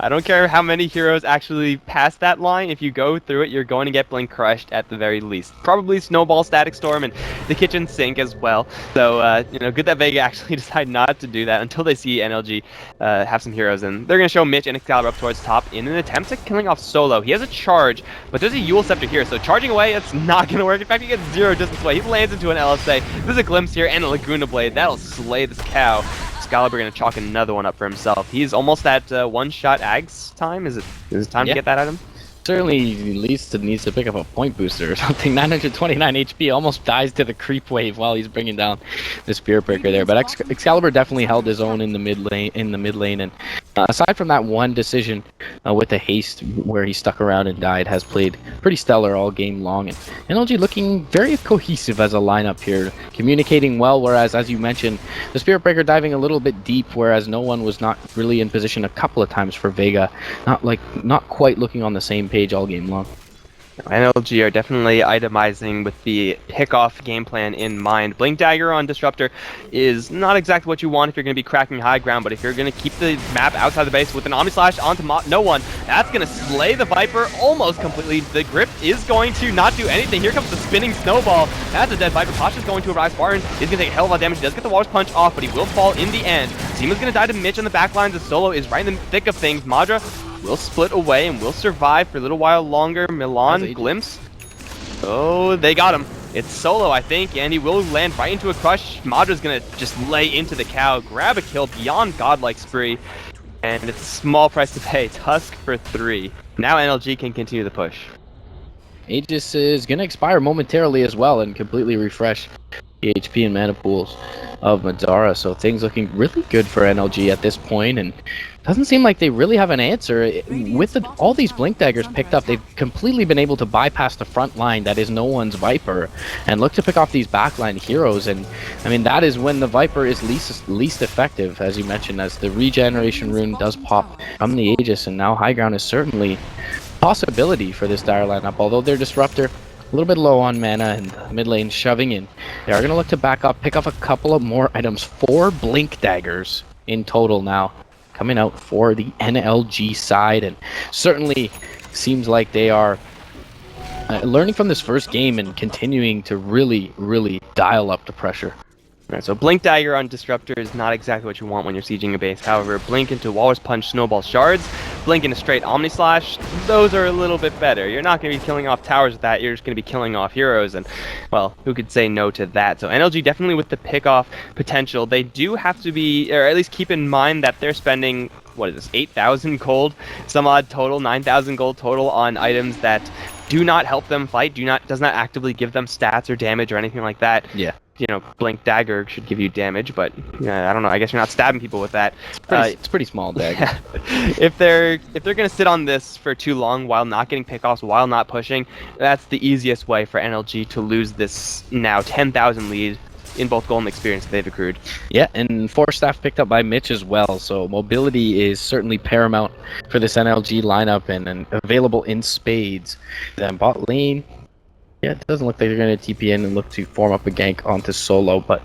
I don't care how many heroes actually pass that line. If you go through it, you're going to get Blink crushed at the very least. Probably Snowball, Static Storm, and the kitchen sink as well. So, good that Vega actually decided not to do that until they see NLG have some heroes. And they're going to show Mitch and Excalibur up towards top in an attempt at killing off Solo. He has a charge, but there's a Yule Scepter here. So charging away, it's not going to work. In fact, he gets 0 distance away. He lands into an LSA. There's a Glimpse here and a Laguna Blade. That'll slay this cow. Excalibur going to chalk another one up for himself. He's almost at one-shot Ags time. Is it time to get that item? Certainly at least needs to pick up a point booster or something. 929 HP, almost dies to the creep wave while he's bringing down the Spirit Breaker there. But Excalibur definitely held his own in the mid lane. And aside from that one decision with the haste where he stuck around and died, has played pretty stellar all game long. And NLG looking very cohesive as a lineup here, communicating well. Whereas, as you mentioned, the Spirit Breaker diving a little bit deep, whereas no one was not really in position a couple of times for Vega. Not quite looking on the same page all game long. NLG are definitely itemizing with the pick-off game plan in mind. Blink Dagger on Disruptor is not exactly what you want if you're going to be cracking high ground, but if you're going to keep the map outside the base with an Omni Slash onto no one, that's going to slay the Viper almost completely. The Grip is going to not do anything. Here comes the spinning Snowball. That's a dead Viper. Pasha's going to arrive. Spartan is going to take a hell of a lot of damage. He does get the Water's Punch off, but he will fall in the end. Seema's going to die to Mitch on the backlines. The Solo is right in the thick of things. Madra will split away and will survive for a little while longer. Milan, Glimpse. Oh, they got him. It's Solo, I think, and he will land right into a crush. Madra's gonna just lay into the cow, grab a kill beyond godlike spree, and it's a small price to pay. Tusk for 3. Now NLG can continue the push. Aegis is gonna expire momentarily as well and completely refresh HP and mana pools of Madara, so things looking really good for NLG at this point, and doesn't seem like they really have an answer. With all these Blink Daggers picked up, they've completely been able to bypass the front line that is no one's Viper, and look to pick off these backline heroes, and I mean that is when the Viper is least effective, as you mentioned, as the regeneration rune does pop from the Aegis, and now high ground is certainly a possibility for this Dire lineup, although their Disruptor a little bit low on mana and mid lane shoving in. They are going to look to back up, pick up a couple of more items. 4 Blink Daggers in total now coming out for the NLG side, and certainly seems like they are learning from this first game and continuing to really dial up the pressure. Right, so Blink Dagger on Disruptor is not exactly what you want when you're sieging a base. However, Blink into Walrus Punch, Snowball Shards, Blink into straight Omni Slash, those are a little bit better. You're not going to be killing off towers with that, you're just going to be killing off heroes, and, well, who could say no to that? So NLG definitely with the pick-off potential. They do have to be, or at least keep in mind that they're spending, what is this, 8,000 gold? Some odd total, 9,000 gold total on items that do not help them fight, does not actively give them stats or damage or anything like that. Yeah. You know, Blink Dagger should give you damage, but I don't know. I guess you're not stabbing people with that. It's pretty small dagger. Yeah. If they're gonna sit on this for too long while not getting pickoffs, while not pushing, that's the easiest way for NLG to lose this now 10,000 lead in both gold and experience they've accrued. Yeah, and 4 staff picked up by Mitch as well, so mobility is certainly paramount for this NLG lineup and available in spades. Then bot lane, yeah, it doesn't look like they're going to TP in and look to form up a gank onto solo, but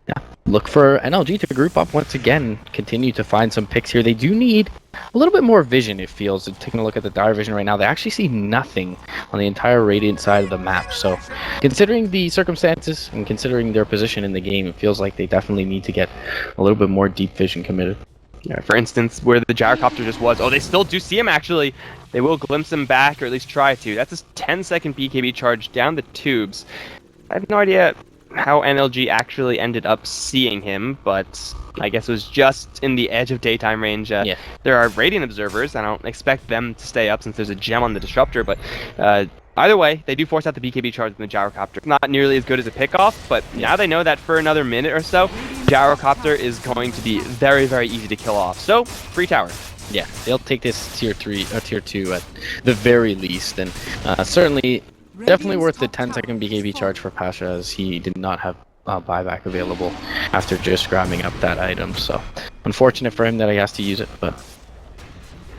yeah, look for NLG to group up once again, continue to find some picks here. They do need a little bit more vision, it feels. Taking a look at the Dire vision right now, they actually see nothing on the entire Radiant side of the map. So considering the circumstances and considering their position in the game, it feels like they definitely need to get a little bit more deep vision committed. Yeah, for instance, where the gyrocopter just was. Oh, they still do see him, actually. They will glimpse him back, or at least try to. That's a 10-second BKB charge down the tubes. I have no idea how NLG actually ended up seeing him, but I guess it was just in the edge of daytime range. Yeah. There are Radiant observers. I don't expect them to stay up since there's a gem on the Disruptor, but either way, they do force out the BKB charge in the gyrocopter. Not nearly as good as a pickoff, but now they know that for another minute or so, gyrocopter is going to be very easy to kill off. So, free tower. Yeah, they'll take this tier 3 or tier 2 at the very least, and certainly definitely worth the 10-second BKB charge for Pasha, as he did not have buyback available after just grabbing up that item. So unfortunate for him that he has to use it, but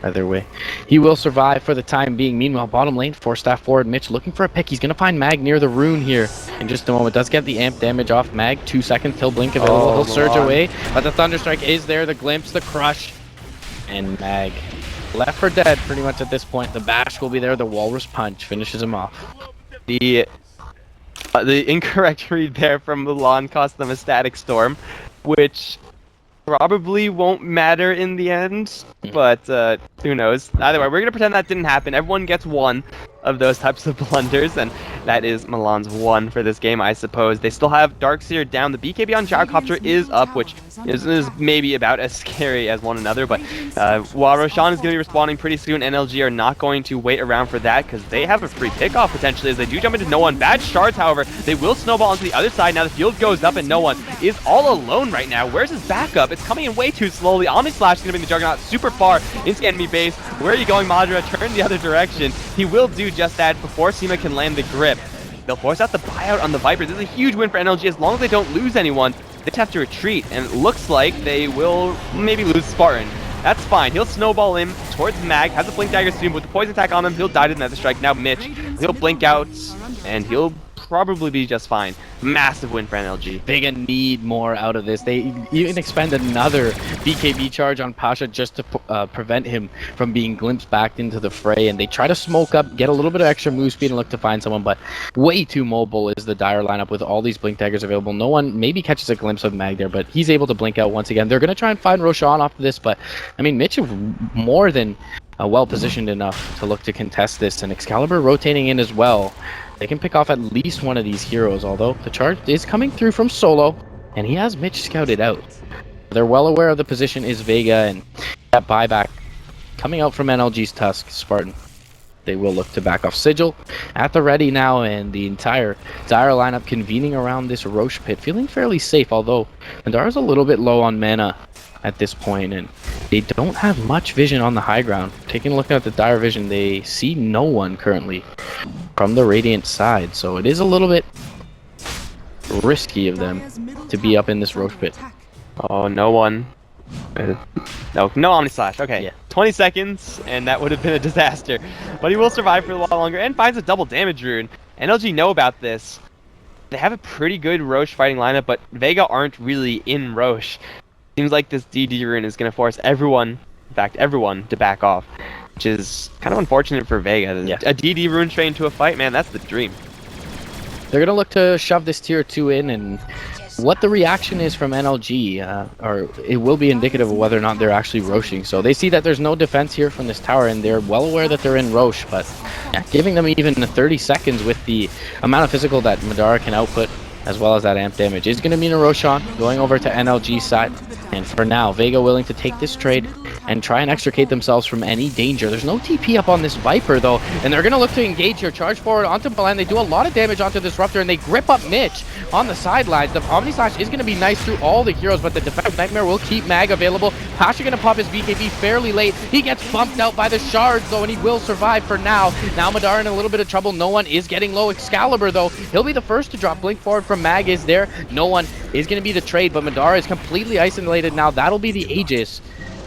either way, he will survive for the time being. Meanwhile, bottom lane, 4 staff forward, Mitch looking for a pick. He's going to find Mag near the rune here in just a moment. Does get the amp damage off Mag. 2 seconds till Blink available. He'll surge away, but the Thunderstrike is there. The glimpse, the crush, and Mag left for dead pretty much at this point. The bash will be there. The Walrus Punch finishes him off. The incorrect read there from Milan cost them a Static Storm, which probably won't matter in the end, but who knows. Either way, we're going to pretend that didn't happen. Everyone gets one of those types of blunders, and that is Milan's 1 for this game, I suppose. They still have Darkseer down. The BKB on Gyrocopter is up, which is maybe about as scary as one another, but while Roshan is going to be respawning pretty soon, NLG are not going to wait around for that, because they have a free pickoff potentially as they do jump into no one. Bad shards, however, they will snowball onto the other side. Now the field goes up and no one is all alone right now. Where's his backup? It's coming in way too slowly. Omni Slash is going to bring the Juggernaut super far into enemy base. Where are you going, Madara? Turn the other direction. He will do just that before Seema can land the grip. They'll force out the buyout on the Vipers. This is a huge win for NLG as long as they don't lose anyone. They just have to retreat, and it looks like they will maybe lose Spartan. That's fine. He'll snowball him towards Mag, has a Blink Dagger soon. With the poison attack on him, he'll die to the Nether Strike. Now Mitch, he'll blink out, and he'll probably be just fine. Massive win for NLG. Vega need more out of this. They even expend another BKB charge on Pasha just to prevent him from being glimpsed back into the fray, and they try to smoke up, get a little bit of extra move speed and look to find someone, but way too mobile is the Dire lineup with all these Blink Daggers available. No one maybe catches a glimpse of Mag there, but he's able to blink out once again. They're going to try and find Roshan off of this, but I mean, Mitch is more than well positioned enough to look to contest this, and Excalibur rotating in as well. They can pick off at least one of these heroes, although the charge is coming through from Solo, and he has Mitch scouted out. They're well aware of the position is Vega, and that buyback coming out from NLG's Tusk, Spartan. they will look to back off. Sigil at the ready now, and the entire Dire lineup convening around this Roche pit, feeling fairly safe, although Madara's a little bit low on mana at this point, and they don't have much vision on the high ground. Taking a look at the Dire vision, they see no one currently from the Radiant side, so it is a little bit risky of them to be up in this Roche pit. Oh, no one. No Omni Slash. Okay, Yeah. 20 seconds, and that would have been a disaster. But he will survive for a while longer and finds a double damage rune. NLG know about this. They have a pretty good Roche fighting lineup, but Vega aren't really in Roche. Seems like this DD rune is going to force everyone, in fact everyone, to back off, which is kind of unfortunate for Vega. Yeah. A DD rune straight into a fight, man, that's the dream. They're going to look to shove this tier 2 in, and what the reaction is from NLG, or it will be indicative of whether or not they're actually Roshing. So they see that there's no defense here from this tower, and they're well aware that they're in Roche, but yeah, giving them even 30 seconds with the amount of physical that Madara can output, as well as that amp damage, is going to mean a Roshan going over to NLG side. And for now, Vega willing to take this trade and try and extricate themselves from any danger. There's no TP up on this Viper, though, and they're going to look to engage here. Charge forward onto Milan. They do a lot of damage onto Disruptor, and they grip up Mitch on the sidelines. The Omni Slash is going to be nice through all the heroes, but the defensive Nightmare will keep Mag available. Pasha going to pop his BKB fairly late. He gets bumped out by the shards, though, and he will survive for now. Now Madara in a little bit of trouble. No one is getting low. Excalibur, though, he'll be the first to drop. Blink forward from Mag is there. No one is going to be the trade, but Madara is completely isolated now. That'll be the Aegis,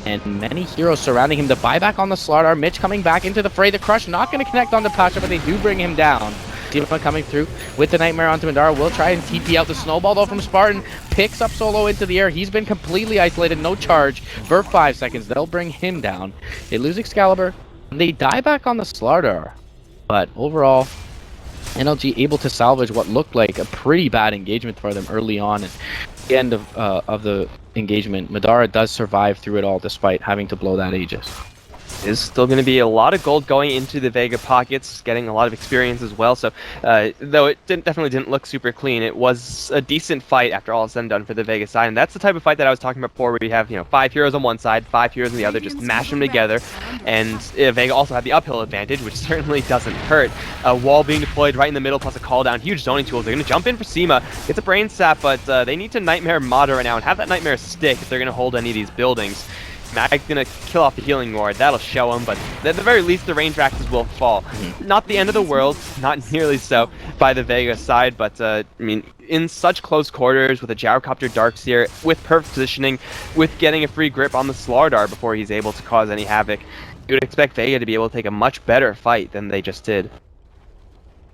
and many heroes surrounding him. The buyback on the Slardar. Mitch coming back into the fray. The Crush not going to connect onto Pasha, but they do bring him down. Tifa coming through with the Nightmare onto Madara. Will try and TP out the Snowball, though, from Spartan. Picks up Solo into the air. He's been completely isolated. No charge for 5 seconds. They'll bring him down. They lose Excalibur. And they die back on the Slardar. But overall, NLG able to salvage what looked like a pretty bad engagement for them early on. And at the end of the engagement, Madara does survive through it all despite having to blow that Aegis. Is still going to be a lot of gold going into the Vega pockets, getting a lot of experience as well. So, though it definitely didn't look super clean, it was a decent fight after all is said and done for the Vega side. And that's the type of fight that I was talking about before, where you have 5 heroes on one side, 5 heroes on the other, just mash them together. And Vega also had the uphill advantage, which certainly doesn't hurt. A wall being deployed right in the middle, plus a call down, huge zoning tools. They're going to jump in for Seema. Gets a brain sap, but they need to Nightmare Mada right now and have that Nightmare stick if they're going to hold any of these buildings. Mag's gonna kill off the healing ward, that'll show him, but at the very least the range axes will fall. Not the end of the world, not nearly so by the Vega side, but I mean, in such close quarters with a Gyrocopter Darkseer, with perfect positioning, with getting a free grip on the Slardar before he's able to cause any havoc, you would expect Vega to be able to take a much better fight than they just did.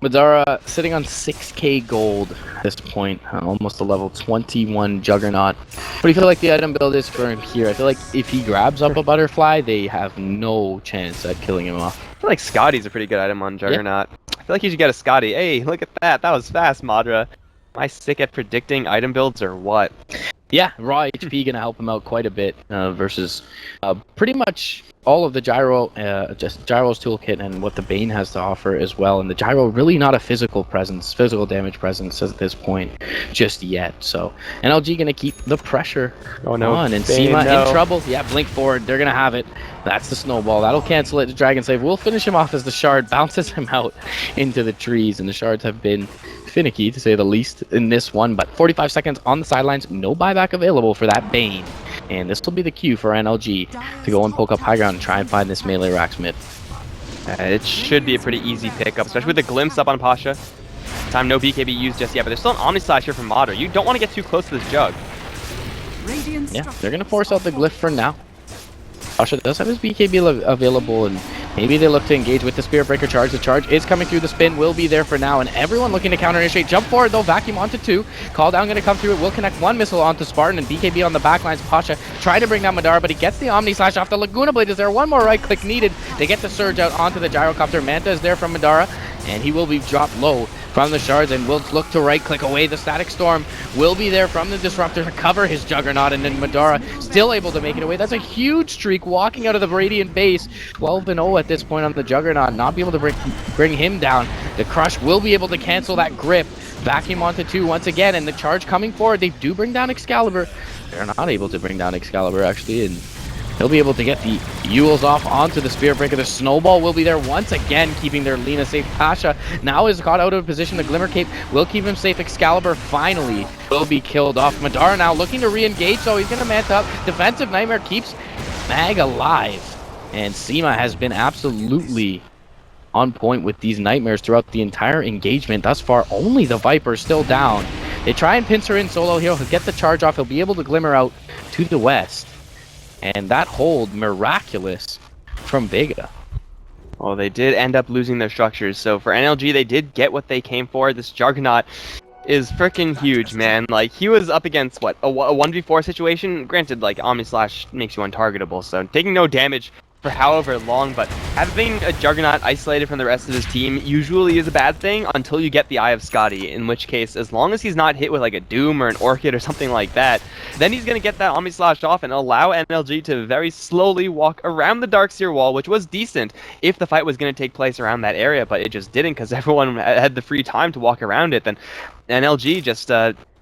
Madara sitting on 6k gold at this point, almost a level 21 Juggernaut. What do you feel like the item build is for him here? I feel like if he grabs up a Butterfly, they have no chance at killing him off. I feel like Scotty's a pretty good item on Juggernaut. Yeah. I feel like you should get a Scotty. Hey, look at that. That was fast, Madara. Am I sick at predicting item builds or what? Yeah, raw HP gonna help him out quite a bit versus pretty much all of the Gyro, just Gyro's toolkit and what the Bane has to offer as well. And the Gyro really not a physical damage presence at this point just yet. So NLG gonna keep the pressure on, and Bane, Seema in trouble. Yeah, blink forward. They're gonna have it. That's the snowball. That'll cancel it. The Dragon Save will finish him off as the Shard bounces him out into the trees, and the Shards have been finicky to say the least in this one, but 45 seconds on the sidelines, no buyback available for that Bane, and this will be the cue for NLG to go and poke up high ground and try and find this melee Rax mid. It should be a pretty easy pickup, especially with the glimpse up on Pasha. Time no BKB used just yet, but there's still an Omni Slash here from Madara. You don't want to get too close to this Jug. Yeah, they're gonna force out the glyph for now. Pasha does have his BKB available, and maybe they look to engage with the Spirit Breaker charge. The charge is coming through. The spin will be there for now, and everyone looking to counter-initiate. Jump forward, though. Vacuum onto 2. Call down going to come through. It will connect 1 missile onto Spartan, and BKB on the backlines. Pasha trying to bring down Madara, but he gets the Omni Slash off the Laguna Blade. Is there one more right-click needed? They get the Surge out onto the Gyrocopter. Manta is there from Madara, and he will be dropped low from the Shards, and will look to right-click away. The Static Storm will be there from the Disruptor to cover his Juggernaut, and then Madara still able to make it away. That's a huge streak walking out of the Radiant base. 12-0 at this point on the Juggernaut, not be able to bring him down. The Crush will be able to cancel that grip. Vacuum onto 2 once again, and the charge coming forward. They do bring down Excalibur. They're not able to bring down Excalibur, actually, and He'll be able to get the Ewells off onto the Spirit Breaker. The Snowball will be there once again, keeping their Lina safe. Pasha now is caught out of position. The Glimmer Cape will keep him safe. Excalibur finally will be killed off. Madara now looking to re-engage, so he's going to mant up. Defensive Nightmare keeps Mag alive. And Seema has been absolutely on point with these Nightmares throughout the entire engagement. Thus far, only the Viper still down. They try and pincer in solo here. He'll get the charge off. He'll be able to Glimmer out to the west. And that hold, miraculous from Vega. Well, they did end up losing their structures, so for NLG, they did get what they came for. This Juggernaut is freaking huge, man. Like, he was up against, what, a 1v4 situation? Granted, like, Omni Slash makes you untargetable, so taking no damage for however long, but having a Juggernaut isolated from the rest of his team usually is a bad thing until you get the Eye of Scotty, in which case, as long as he's not hit with like a Doom or an Orchid or something like that, then he's going to get that Omni Slash off and allow NLG to very slowly walk around the Darkseer wall, which was decent if the fight was going to take place around that area, but it just didn't because everyone had the free time to walk around it. Then NLG just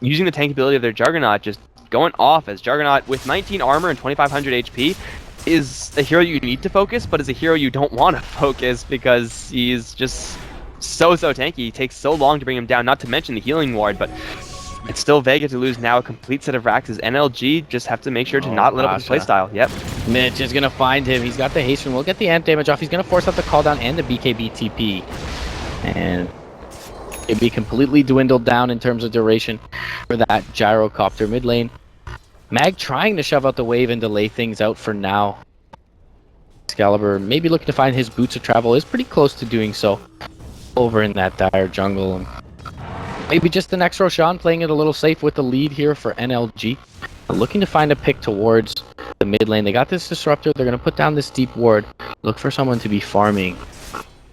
using the tank ability of their Juggernaut, just going off as Juggernaut with 19 armor and 2500 HP, is a hero you need to focus, but is a hero you don't want to focus because he's just so tanky. He takes so long to bring him down, not to mention the healing ward, but it's still Vega to lose now a complete set of racks as NLG just have to make sure to not let up his playstyle. Yep. Mitch is going to find him. He's got the haste room. We'll get the amp damage off. He's going to force out the cooldown and the BKB TP. And it'd be completely dwindled down in terms of duration for that gyrocopter mid lane. Mag trying to shove out the wave and delay things out for now. Excalibur maybe looking to find his boots of travel, is pretty close to doing so over in that dire jungle. And maybe just the next Roshan playing it a little safe with the lead here for NLG. Looking to find a pick towards the mid lane. They got this disruptor. They're going to put down this deep ward. Look for someone to be farming.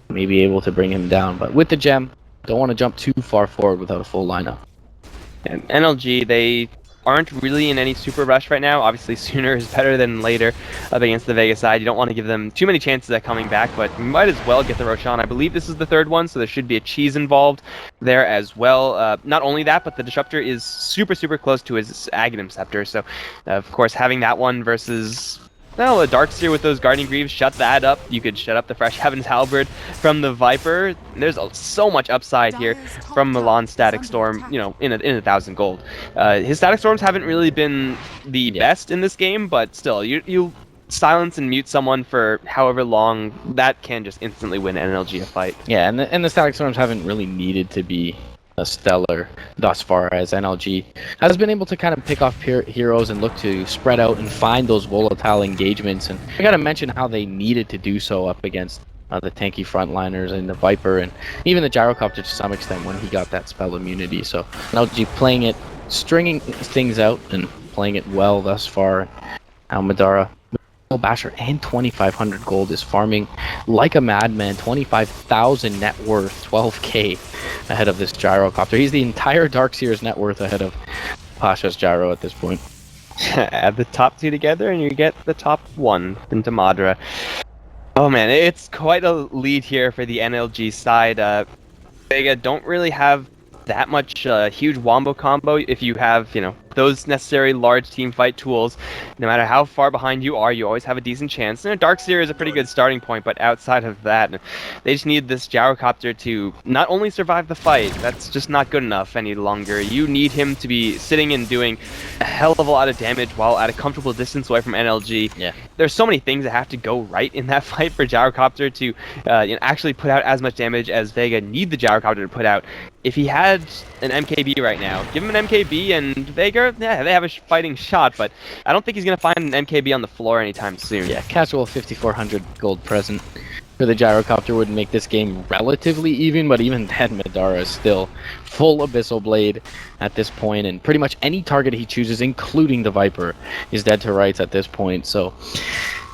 Maybe able to bring him down. But with the gem, don't want to jump too far forward without a full lineup. And NLG, they aren't really in any super rush right now. Obviously, sooner is better than later up against the Vega side. You don't want to give them too many chances at coming back, but you might as well get the Roshan. I believe this is the third one, so there should be a cheese involved there as well. Not only that, but the Disruptor is super close to his Aghanim Scepter, so of course having that one versus... well, a Darkseer with those Guardian Greaves, shut that up. You could shut up the Fresh Heavens Halberd from the Viper. There's so much upside here from Milan's Static Storm, you know, in 1,000 gold. His Static Storms haven't really been the best in this game, but still, you silence and mute someone for however long, that can just instantly win NLG a fight. Yeah, and the Static Storms haven't really needed to be a stellar thus far, as NLG has been able to kind of pick off heroes and look to spread out and find those volatile engagements. And I gotta mention how they needed to do so up against the tanky frontliners and the Viper and even the Gyrocopter to some extent when he got that spell immunity. So NLG playing it, stringing things out and playing it well thus far. Now Madara, Basher and 2,500 gold is farming like a madman. 25,000 net worth, 12k ahead of this Gyrocopter. He's the entire Darkseer's net worth ahead of Pasha's Gyro at this point. Add the top two together and you get the top one into Madara. Oh man, it's quite a lead here for the NLG side. Vega don't really have that much huge wombo combo. If you have, you know, those necessary large team fight tools, no matter how far behind you are, you always have a decent chance. And Darkseer is a pretty good starting point, but outside of that, they just need this Gyrocopter to not only survive the fight, that's just not good enough any longer. You need him to be sitting and doing a hell of a lot of damage while at a comfortable distance away from NLG. Yeah. There's so many things that have to go right in that fight for Gyrocopter to you know, actually put out as much damage as Vega need the Gyrocopter to put out. If he had an MKB right now, give him an MKB and Vega, yeah, they have a fighting shot, but I don't think he's going to find an MKB on the floor anytime soon. Yeah, casual 5,400 gold present for the Gyrocopter would make this game relatively even, but even then, Madara is still full Abyssal Blade at this point, and pretty much any target he chooses, including the Viper, is dead to rights at this point. So,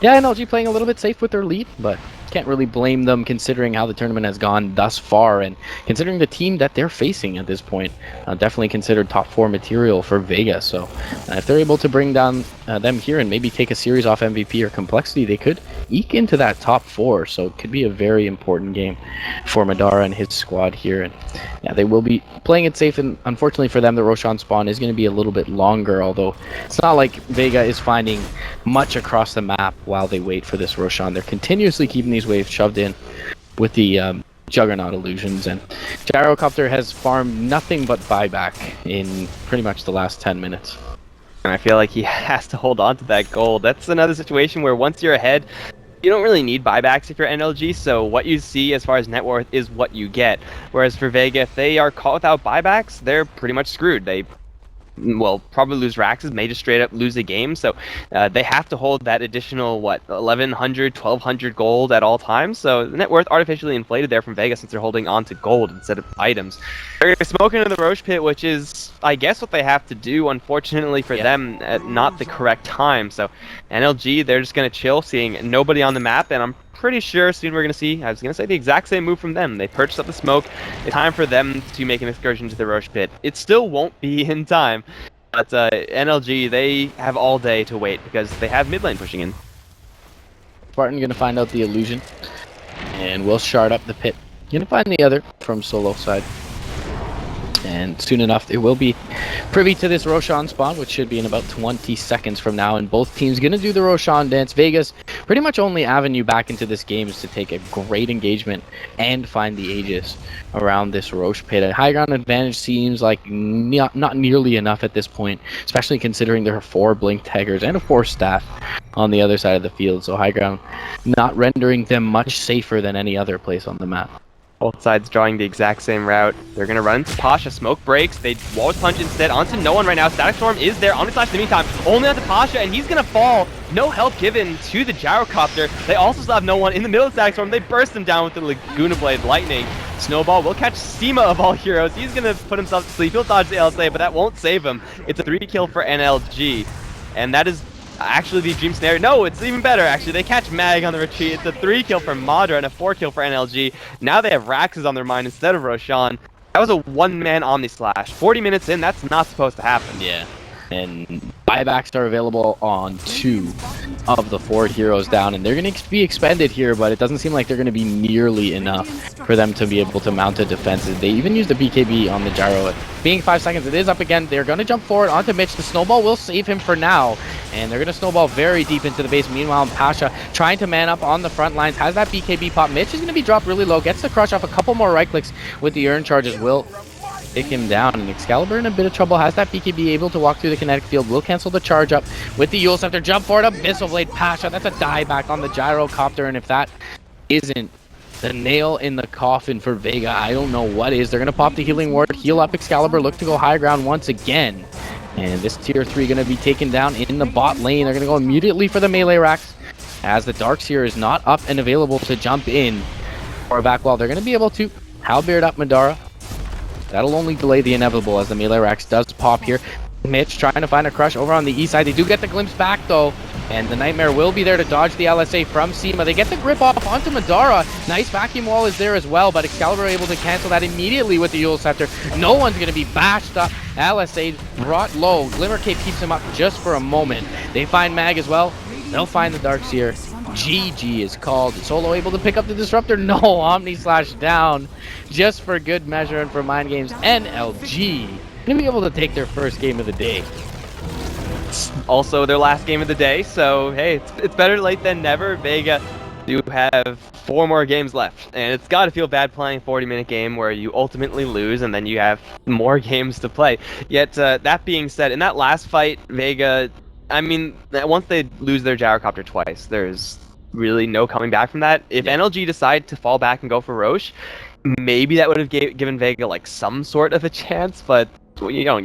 yeah, NLG playing a little bit safe with their lead, but can't really blame them considering how the tournament has gone thus far and considering the team that they're facing at this point. Definitely considered top 4 material for Vega. So if they're able to bring down them here and maybe take a series off MVP or Complexity, they could eke into that top 4. So it could be a very important game for Madara and his squad here. And yeah, they will be playing it safe, and unfortunately for them, the Roshan spawn is going to be a little bit longer, although it's not like Vega is finding much across the map while they wait for this Roshan. They're continuously keeping these waves shoved in with the Juggernaut illusions, and Gyrocopter has farmed nothing but buyback in pretty much the last 10 minutes. And I feel like he has to hold on to that gold. That's another situation where once you're ahead, you don't really need buybacks if you're NLG, so what you see as far as net worth is what you get. Whereas for Vega, if they are caught without buybacks, they're pretty much screwed. They will probably lose Raxes, may just straight up lose a game, so they have to hold that additional, 1,100, 1,200 gold at all times, so the net worth artificially inflated there from Vega since they're holding on to gold instead of items. They're smoking in the Roche Pit, which is, I guess, what they have to do, unfortunately for them, at not the correct time, so NLG, they're just going to chill, seeing nobody on the map, and I'm pretty sure soon we're going to see, I was going to say, the exact same move from them. They purchased up the smoke. It's time for them to make an excursion to the Roche Pit. It still won't be in time, but NLG, they have all day to wait because they have mid lane pushing in. Spartan going to find out the illusion, and we'll shard up the pit. Going to find the other from solo side. And soon enough, they will be privy to this Roshan spawn, which should be in about 20 seconds from now. And both teams going to do the Roshan dance. Vega's pretty much only avenue back into this game is to take a great engagement and find the Aegis around this Roche Pit. A high ground advantage seems like not nearly enough at this point, especially considering there are 4 Blink Taggers and a 4 staff on the other side of the field. So high ground not rendering them much safer than any other place on the map. Both sides drawing the exact same route. They're going to run into Pasha. Smoke breaks. They Walrus Punch instead onto no one right now. Static Storm is there. Omnislash in the meantime. Only onto Pasha, and he's going to fall. No help given to the Gyrocopter. They also still have no one in the middle of Static Storm. They burst him down with the Laguna Blade Lightning. Snowball will catch Seema of all heroes. He's going to put himself to sleep. He'll dodge the LSA, but that won't save him. It's a 3 kill for NLG. And that is actually the dream scenario. No, it's even better actually. They catch Mag on the retreat. It's a 3 kill for Madra and a 4 kill for NLG. Now they have Raxes on their mind instead of Roshan. That was a one-man Omnislash. 40 minutes in, that's not supposed to happen. Yeah, and buybacks are available on 2 of the 4 heroes down, and they're going to be expended here, but it doesn't seem like they're going to be nearly enough for them to be able to mount a defense. They even used the BKB on the Gyro. Being 5 seconds, it is up again. They're going to jump forward onto Mitch. The snowball will save him for now, and they're going to snowball very deep into the base. Meanwhile, Pasha trying to man up on the front lines, has that BKB pop. Mitch is going to be dropped really low, gets the crush off. A couple more right clicks with the Urn charges will take him down, and Excalibur in a bit of trouble. Has that BKB, able to walk through the kinetic field, will cancel the charge up with the Yule Scepter. Jump forward, Abyssal Blade. Pasha, that's a dieback on the Gyrocopter, and if that isn't the nail in the coffin for Vega, I don't know what is. They're going to pop the healing ward, heal up Excalibur, look to go high ground once again. And this tier 3 going to be taken down in the bot lane. They're going to go immediately for the melee racks as the Darkseer is not up and available to jump in for a back wall. They're going to be able to halberd up Madara. That'll only delay the inevitable as the melee racks does pop here. Mitch trying to find a crush over on the east side. They do get the glimpse back though, and the Nightmare will be there to dodge the LSA from Seema. They get the grip off onto Madara. Nice vacuum wall is there as well, but Excalibur able to cancel that immediately with the Yule Scepter. No one's going to be bashed up. LSA brought low. Glimmer Cape keeps him up just for a moment. They find Mag as well. They'll find the Darkseer. GG is called. Solo able to pick up the Disruptor. No, Omnislash down just for good measure and for Mind Games. NLG going to be able to take their first game of the day. It's also their last game of the day, so hey, it's better late than never. Vega do have 4 more games left, and it's got to feel bad playing a 40-minute game where you ultimately lose and then you have more games to play. Yet, that being said, in that last fight, Vega, I mean, once they lose their Gyrocopter twice, there's really no coming back from that. If NLG decide to fall back and go for Roche, maybe that would have given Vega like some sort of a chance, but you know